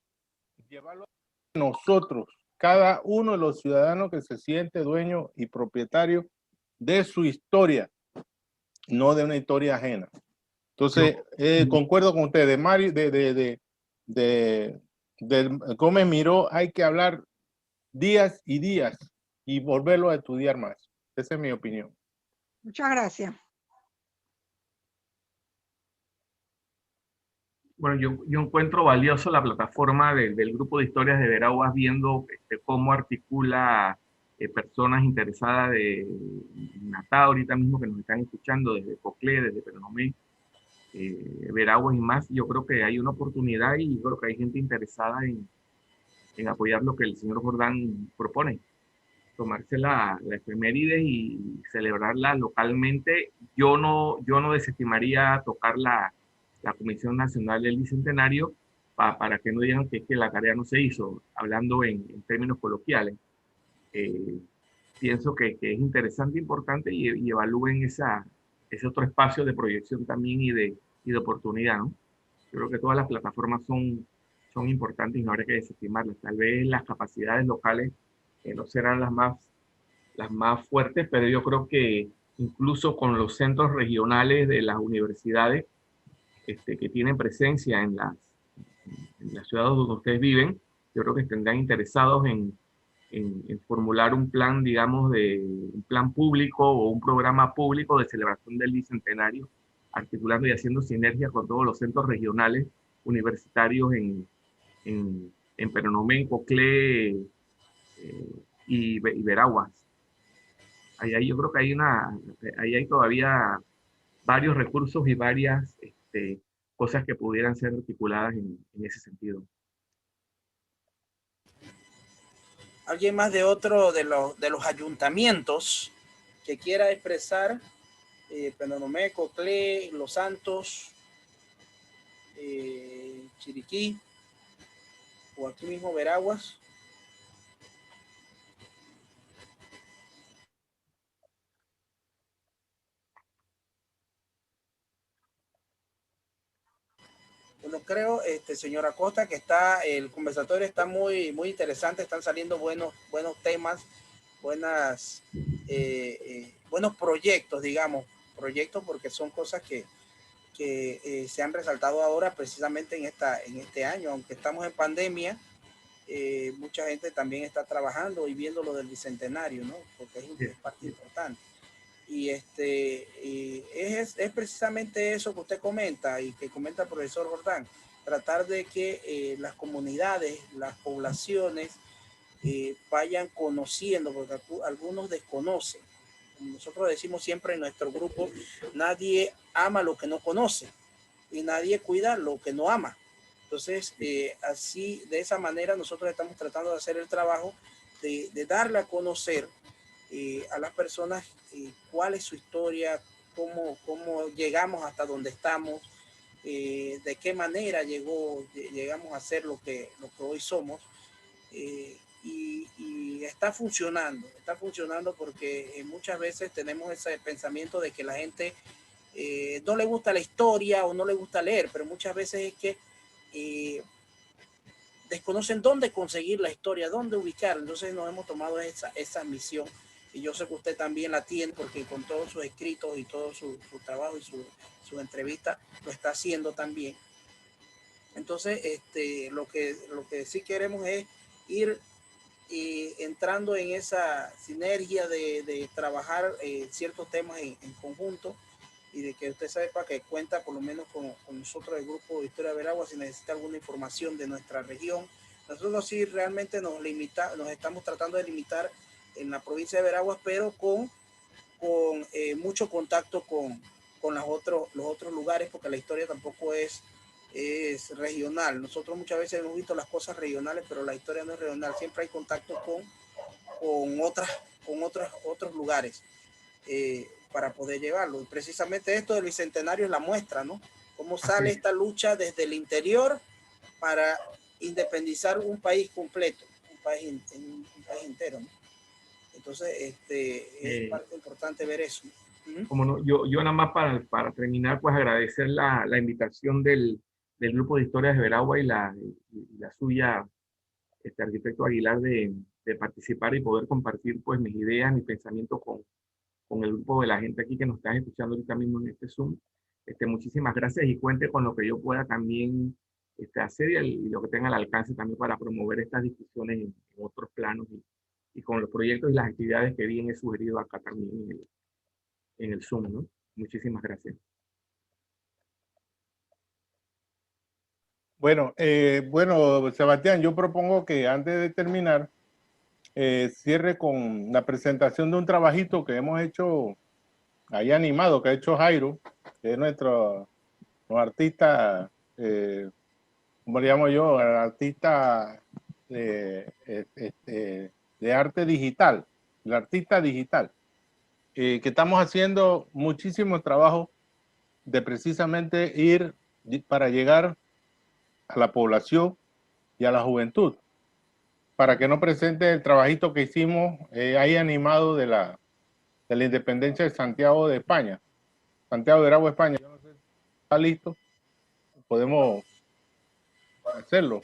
[SPEAKER 2] llevarlo a nosotros, cada uno de los ciudadanos que se siente dueño y propietario de su historia, no de una historia ajena. Entonces, concuerdo con ustedes, Mario, de Gómez Miró, hay que hablar días y días y volverlo a estudiar más. Esa es mi opinión.
[SPEAKER 6] Muchas gracias.
[SPEAKER 3] Bueno, yo encuentro valioso la plataforma del grupo de historias de Veraguas, viendo cómo articula personas interesadas de Natá, ahorita mismo que nos están escuchando desde Coclé, desde Penonomé, Veraguas y más. Yo creo que hay una oportunidad y creo que hay gente interesada en apoyar lo que el señor Jordán propone, tomarse la efeméride y celebrarla localmente. Yo no desestimaría tocar la Comisión Nacional del Bicentenario para que no digan que la tarea no se hizo, hablando en términos coloquiales. Pienso que es interesante, importante y evalúen ese otro espacio de proyección también y de oportunidad, ¿no? Yo creo que todas las plataformas son importantes y no habría que desestimarlas. Tal vez las capacidades locales no serán las más fuertes, pero yo creo que incluso con los centros regionales de las universidades que tienen presencia en las ciudades donde ustedes viven, yo creo que estén interesados en formular un plan, digamos, un plan público o un programa público de celebración del Bicentenario, articulando y haciendo sinergia con todos los centros regionales universitarios en Penonomé, Coclé y Veraguas. Ahí yo creo que hay todavía varios recursos y varias cosas que pudieran ser articuladas en ese sentido.
[SPEAKER 4] ¿Alguien más de otro de los ayuntamientos que quiera expresar? Penonomé, Coclé, Los Santos, Chiriquí o aquí mismo Veraguas. Bueno, creo, señora Costa, que el conversatorio está muy interesante, están saliendo buenos temas, buenos proyectos, digamos, proyectos porque son cosas que se han resaltado ahora precisamente en este año, aunque estamos en pandemia, mucha gente también está trabajando y viendo lo del bicentenario, ¿no? Porque es parte importante. Y es precisamente eso que usted comenta y que comenta el profesor Jordán, tratar de que las comunidades, las poblaciones vayan conociendo, porque algunos desconocen. Nosotros decimos siempre en nuestro grupo, nadie ama lo que no conoce y nadie cuida lo que no ama. Entonces, así, de esa manera, nosotros estamos tratando de hacer el trabajo de darle a conocer a las personas cuál es su historia, cómo llegamos hasta donde estamos, de qué manera llegamos a ser lo que hoy somos. Y está funcionando porque muchas veces tenemos ese pensamiento de que la gente no le gusta la historia o no le gusta leer, pero muchas veces es que desconocen dónde conseguir la historia, dónde ubicar. Entonces nos hemos tomado esa misión y yo sé que usted también la tiene porque con todos sus escritos y todo su trabajo y su entrevista lo está haciendo también. Entonces, lo que sí queremos es ir entrando en esa sinergia de trabajar ciertos temas en conjunto y de que usted sepa que cuenta por lo menos con nosotros, el grupo de Historia de Veraguas, si necesita alguna información de nuestra región. Nosotros sí realmente nos estamos tratando de limitar en la provincia de Veraguas, pero con mucho contacto con los otros lugares, porque la historia tampoco es regional. Nosotros muchas veces hemos visto las cosas regionales, pero la historia no es regional. Siempre hay contacto con otros lugares para poder llevarlo. Y precisamente esto del Bicentenario es la muestra, ¿no? Cómo sale esta lucha desde el interior para independizar un país completo, un país entero, ¿no? Entonces, es parte importante ver eso.
[SPEAKER 3] Como no, yo nada más para terminar, pues agradecer la invitación del grupo de historias de Veragua y la suya, arquitecto Aguilar, de participar y poder compartir pues mis ideas, mis pensamientos con el grupo de la gente aquí que nos está escuchando ahorita mismo en este Zoom. Muchísimas gracias y cuente con lo que yo pueda también hacer y lo que tenga al alcance también para promover estas discusiones en otros planos y con los proyectos y las actividades que bien he sugerido acá también en el Zoom, ¿no? Muchísimas gracias.
[SPEAKER 2] Bueno, Sebastián, yo propongo que antes de terminar, cierre con la presentación de un trabajito que hemos hecho ahí animado, que ha hecho Jairo, que es nuestro artista, ¿cómo le llamo yo? Artista de arte digital, el artista digital, que estamos haciendo muchísimos trabajos de precisamente ir para llegar a la población y a la juventud, para que no presente el trabajito que hicimos ahí animado de la independencia de Santiago de España, Santiago de Aragua, España. Yo no sé si está listo, podemos hacerlo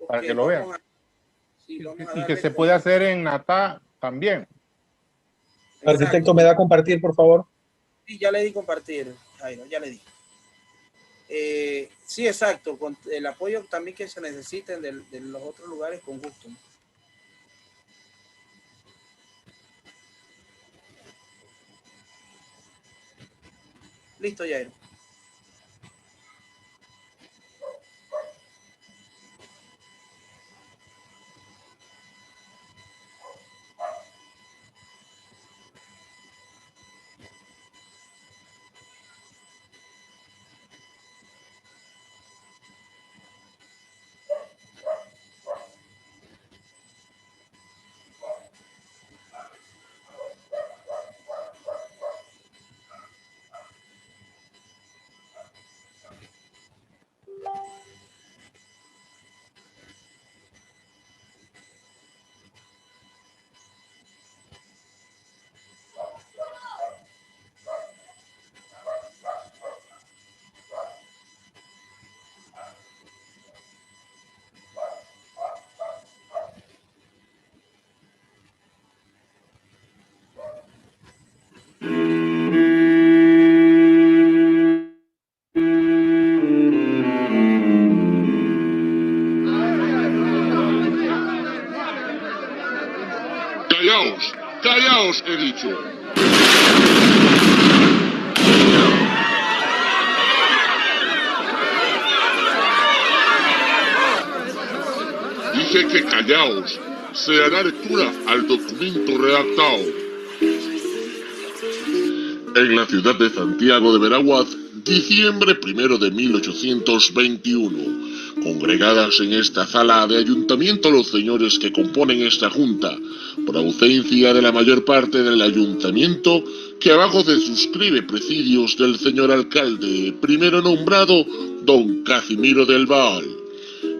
[SPEAKER 2] para que lo vean. Y que se puede hacer en Natá también.
[SPEAKER 8] Arquitecto, ¿me da a compartir, por favor?
[SPEAKER 4] Sí, ya le di compartir, Jairo, ya le di. Sí, exacto, con el apoyo también que se necesiten de los otros lugares, con gusto. Listo, Jairo.
[SPEAKER 9] os he dicho. Dije que callaos. Se hará lectura al documento redactado. En la ciudad de Santiago de Veraguaz, diciembre 1 de 1821. Congregadas en esta sala de ayuntamiento los señores que componen esta junta, por ausencia de la mayor parte del ayuntamiento, que abajo se suscribe presidios del señor alcalde, primero nombrado don Casimiro del Val,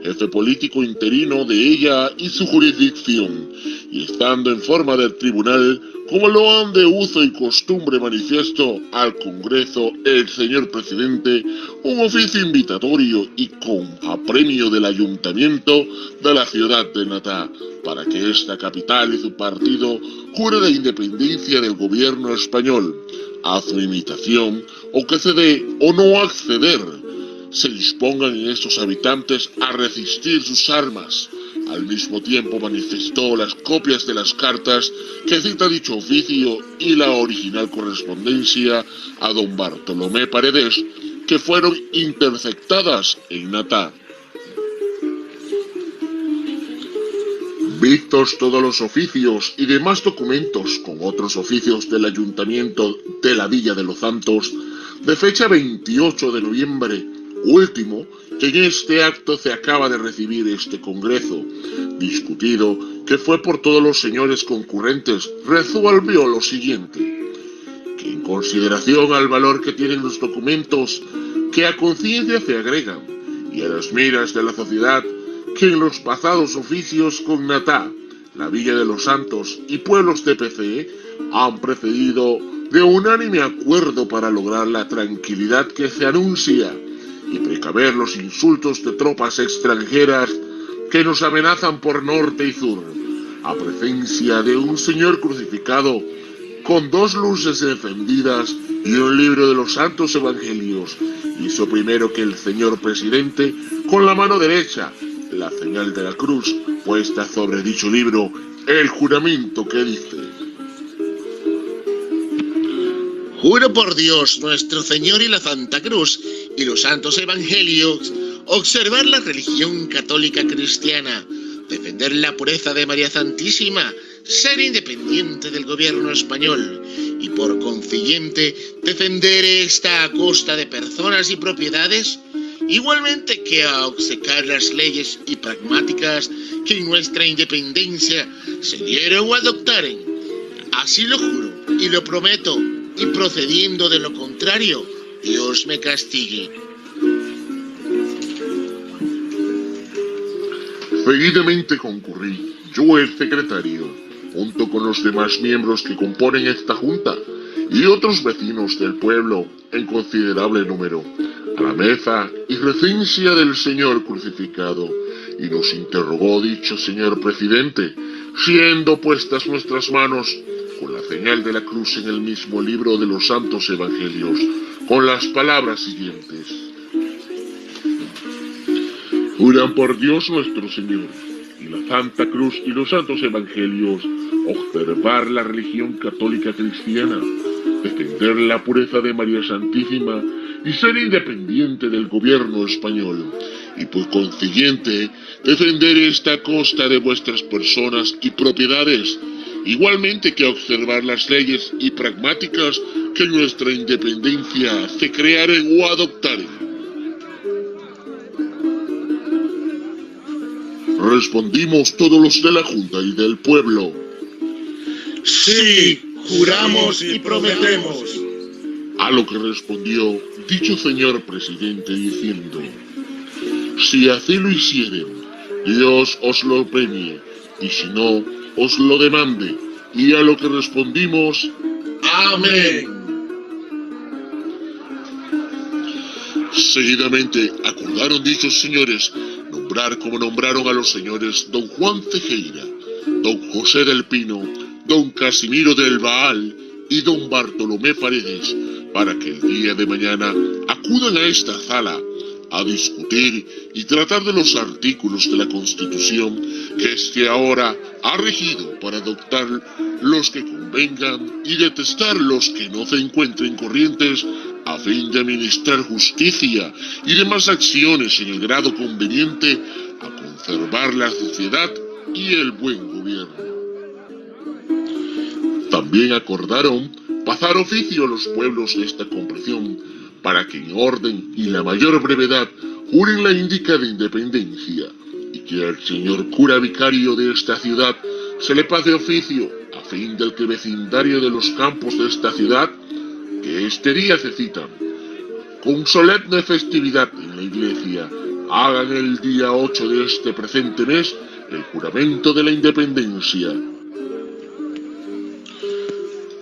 [SPEAKER 9] jefe político interino de ella y su jurisdicción, y estando en forma de tribunal, como lo han de uso y costumbre manifiesto al Congreso el señor presidente, un oficio invitatorio y con apremio del ayuntamiento de la ciudad de Natá, para que esta capital y su partido jure la independencia del gobierno español, a su imitación, o que se dé o no acceder, se dispongan en estos habitantes a resistir sus armas. Al mismo tiempo manifestó las copias de las cartas que cita dicho oficio y la original correspondencia a don Bartolomé Paredes, que fueron interceptadas en Natá. Vistos todos los oficios y demás documentos con otros oficios del Ayuntamiento de la Villa de los Santos, de fecha 28 de noviembre, último, que en este acto se acaba de recibir este congreso, discutido que fue por todos los señores concurrentes, resolvió lo siguiente: que en consideración al valor que tienen los documentos que a conciencia se agregan y a las miras de la sociedad, que en los pasados oficios con Natá, la Villa de los Santos y pueblos de PC han precedido de unánime acuerdo para lograr la tranquilidad que se anuncia y precaver los insultos de tropas extranjeras que nos amenazan por norte y sur, a presencia de un señor crucificado con 2 luces encendidas y un libro de los santos evangelios, hizo primero que el señor presidente, con la mano derecha, la señal de la cruz puesta sobre dicho libro, el juramento que dice:
[SPEAKER 10] juro por Dios nuestro Señor y la Santa Cruz y los santos evangelios, observar la religión católica cristiana, defender la pureza de María Santísima, ser independiente del gobierno español y por consiguiente defender esta a costa de personas y propiedades, igualmente que a obcecar las leyes y pragmáticas que en nuestra independencia se dieron o adoptaren. Así lo juro y lo prometo, y procediendo de lo contrario, Dios me castigue.
[SPEAKER 9] Seguidamente concurrí, yo el secretario, junto con los demás miembros que componen esta junta y otros vecinos del pueblo en considerable número, a la mesa y presencia del señor crucificado, y nos interrogó dicho señor presidente, siendo puestas nuestras manos con la señal de la cruz en el mismo libro de los santos evangelios, con las palabras siguientes: juran por Dios nuestro Señor y la Santa Cruz y los santos evangelios, observar la religión católica cristiana, defender la pureza de María Santísima y ser independiente del gobierno español, y por consiguiente defender esta a costa de vuestras personas y propiedades, igualmente que observar las leyes y pragmáticas que en nuestra independencia se crearen o adoptaren. Respondimos todos los de la Junta y del pueblo:
[SPEAKER 10] sí, juramos y prometemos.
[SPEAKER 9] A lo que respondió dicho señor presidente diciendo: si así lo hicieren, Dios os lo premie, y si no, os lo demande. Y a lo que respondimos:
[SPEAKER 10] amén.
[SPEAKER 9] Seguidamente acordaron dichos señores nombrar como nombraron a los señores don Juan Cejeira, don José del Pino, don Casimiro del Baal y don Bartolomé Paredes, para que el día de mañana acudan a esta sala a discutir y tratar de los artículos de la Constitución que este ahora ha regido para adoptar los que convengan y detestar los que no se encuentren corrientes a fin de administrar justicia y demás acciones en el grado conveniente a conservar la sociedad y el buen gobierno. También acordaron pasar oficio a los pueblos de esta comprensión para que en orden y la mayor brevedad juren la indicada independencia y que al señor cura vicario de esta ciudad se le pase oficio a fin del que vecindario de los campos de esta ciudad que este día se citan con solemne festividad en la iglesia hagan el día 8 de este presente mes el juramento de la independencia.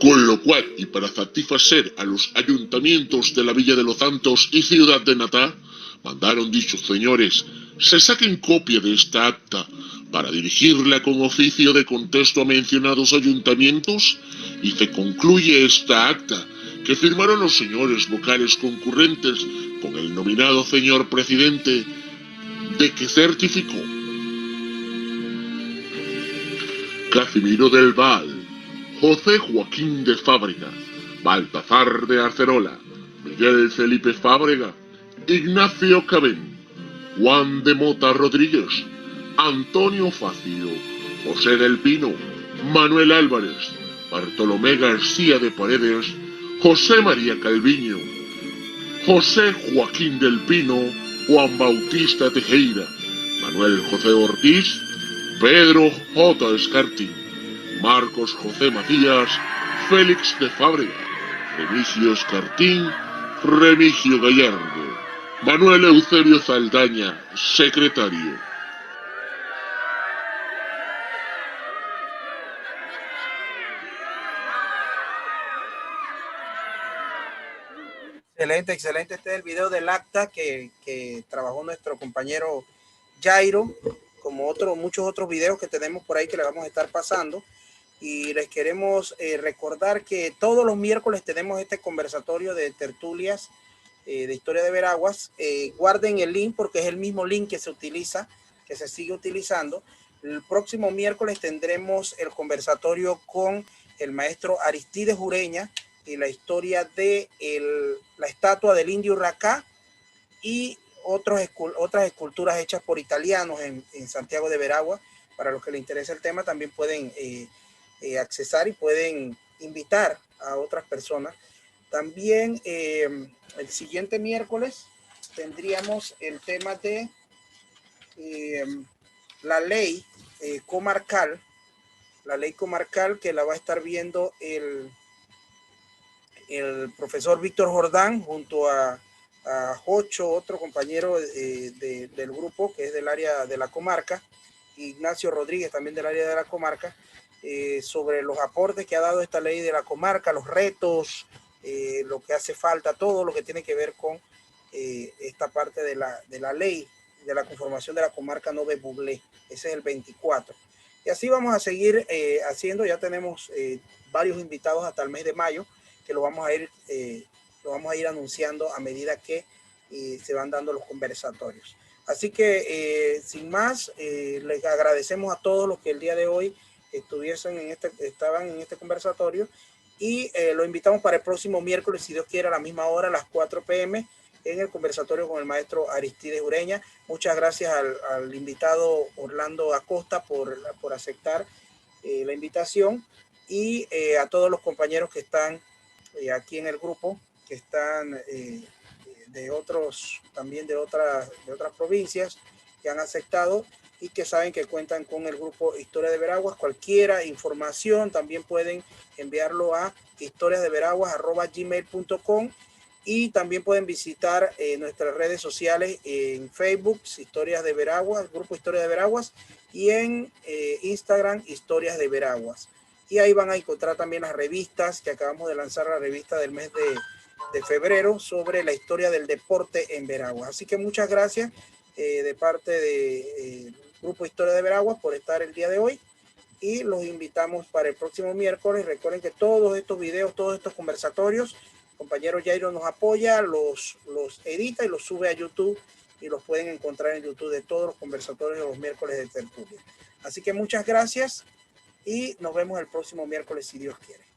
[SPEAKER 9] Con lo cual, y para satisfacer a los ayuntamientos de la Villa de los Santos y Ciudad de Natá, mandaron dichos señores se saquen copia de esta acta para dirigirla con oficio de contesto a mencionados ayuntamientos y se concluye esta acta que firmaron los señores vocales concurrentes con el nominado señor presidente de que certificó Casimiro del Val, José Joaquín de Fábrega, Baltasar de Acerola, Miguel Felipe Fábrega, Ignacio Cabén, Juan de Mota Rodríguez, Antonio Facio, José del Pino, Manuel Álvarez, Bartolomé García de Paredes, José María Calviño, José Joaquín del Pino, Juan Bautista Tejera, Manuel José Ortiz, Pedro J. Escartín, Marcos José Macías, Félix de Fábrega, Remigio Escartín, Remigio Gallardo, Manuel Eusebio Saldaña, secretario.
[SPEAKER 4] Excelente, excelente. Este es el video del acta que trabajó nuestro compañero Jairo, como muchos otros videos que tenemos por ahí que le vamos a estar pasando. Y les queremos recordar que todos los miércoles tenemos este conversatorio de tertulias de historia de Veraguas. Guarden el link porque es el mismo link que se utiliza, que se sigue utilizando. El próximo miércoles tendremos el conversatorio con el maestro Aristides Ureña y la historia de la estatua del indio Urracá y otras esculturas hechas por italianos en Santiago de Veraguas. Para los que les interesa el tema también pueden accesar y pueden invitar a otras personas. También el siguiente miércoles tendríamos el tema de la ley comarcal, que la va a estar viendo el profesor Víctor Jordán junto a Jocho, otro compañero del grupo que es del área de la comarca, Ignacio Rodríguez también del área de la comarca, sobre los aportes que ha dado esta ley de la comarca, los retos, lo que hace falta, todo lo que tiene que ver con esta parte de la ley de la conformación de la comarca Nove Buglé. Ese es el 24. Y así vamos a seguir haciendo. Ya tenemos varios invitados hasta el mes de mayo que lo vamos a ir anunciando a medida que se van dando los conversatorios. Así que sin más, les agradecemos a todos los que el día de hoy estaban en este conversatorio y lo invitamos para el próximo miércoles, si Dios quiere, a la misma hora, a las 4 p.m. en el conversatorio con el maestro Aristides Ureña. Muchas gracias al invitado Orlando Acosta por aceptar la invitación y a todos los compañeros que están aquí en el grupo, que están también de otras provincias que han aceptado y que saben que cuentan con el grupo Historia de Veraguas. Cualquier información también pueden enviarlo a historiasdeveraguas@gmail.com y también pueden visitar nuestras redes sociales en Facebook, Historias de Veraguas, Grupo Historia de Veraguas, y en Instagram, Historias de Veraguas. Y ahí van a encontrar también las revistas que acabamos de lanzar, la revista del mes de febrero sobre la historia del deporte en Veraguas. Así que muchas gracias de parte del Grupo Historia de Veraguas por estar el día de hoy y los invitamos para el próximo miércoles. Recuerden que todos estos videos, todos estos conversatorios, el compañero Jairo nos apoya, los edita y los sube a YouTube y los pueden encontrar en YouTube de todos los conversatorios de los miércoles de tertulia. Así que muchas gracias y nos vemos el próximo miércoles si Dios quiere.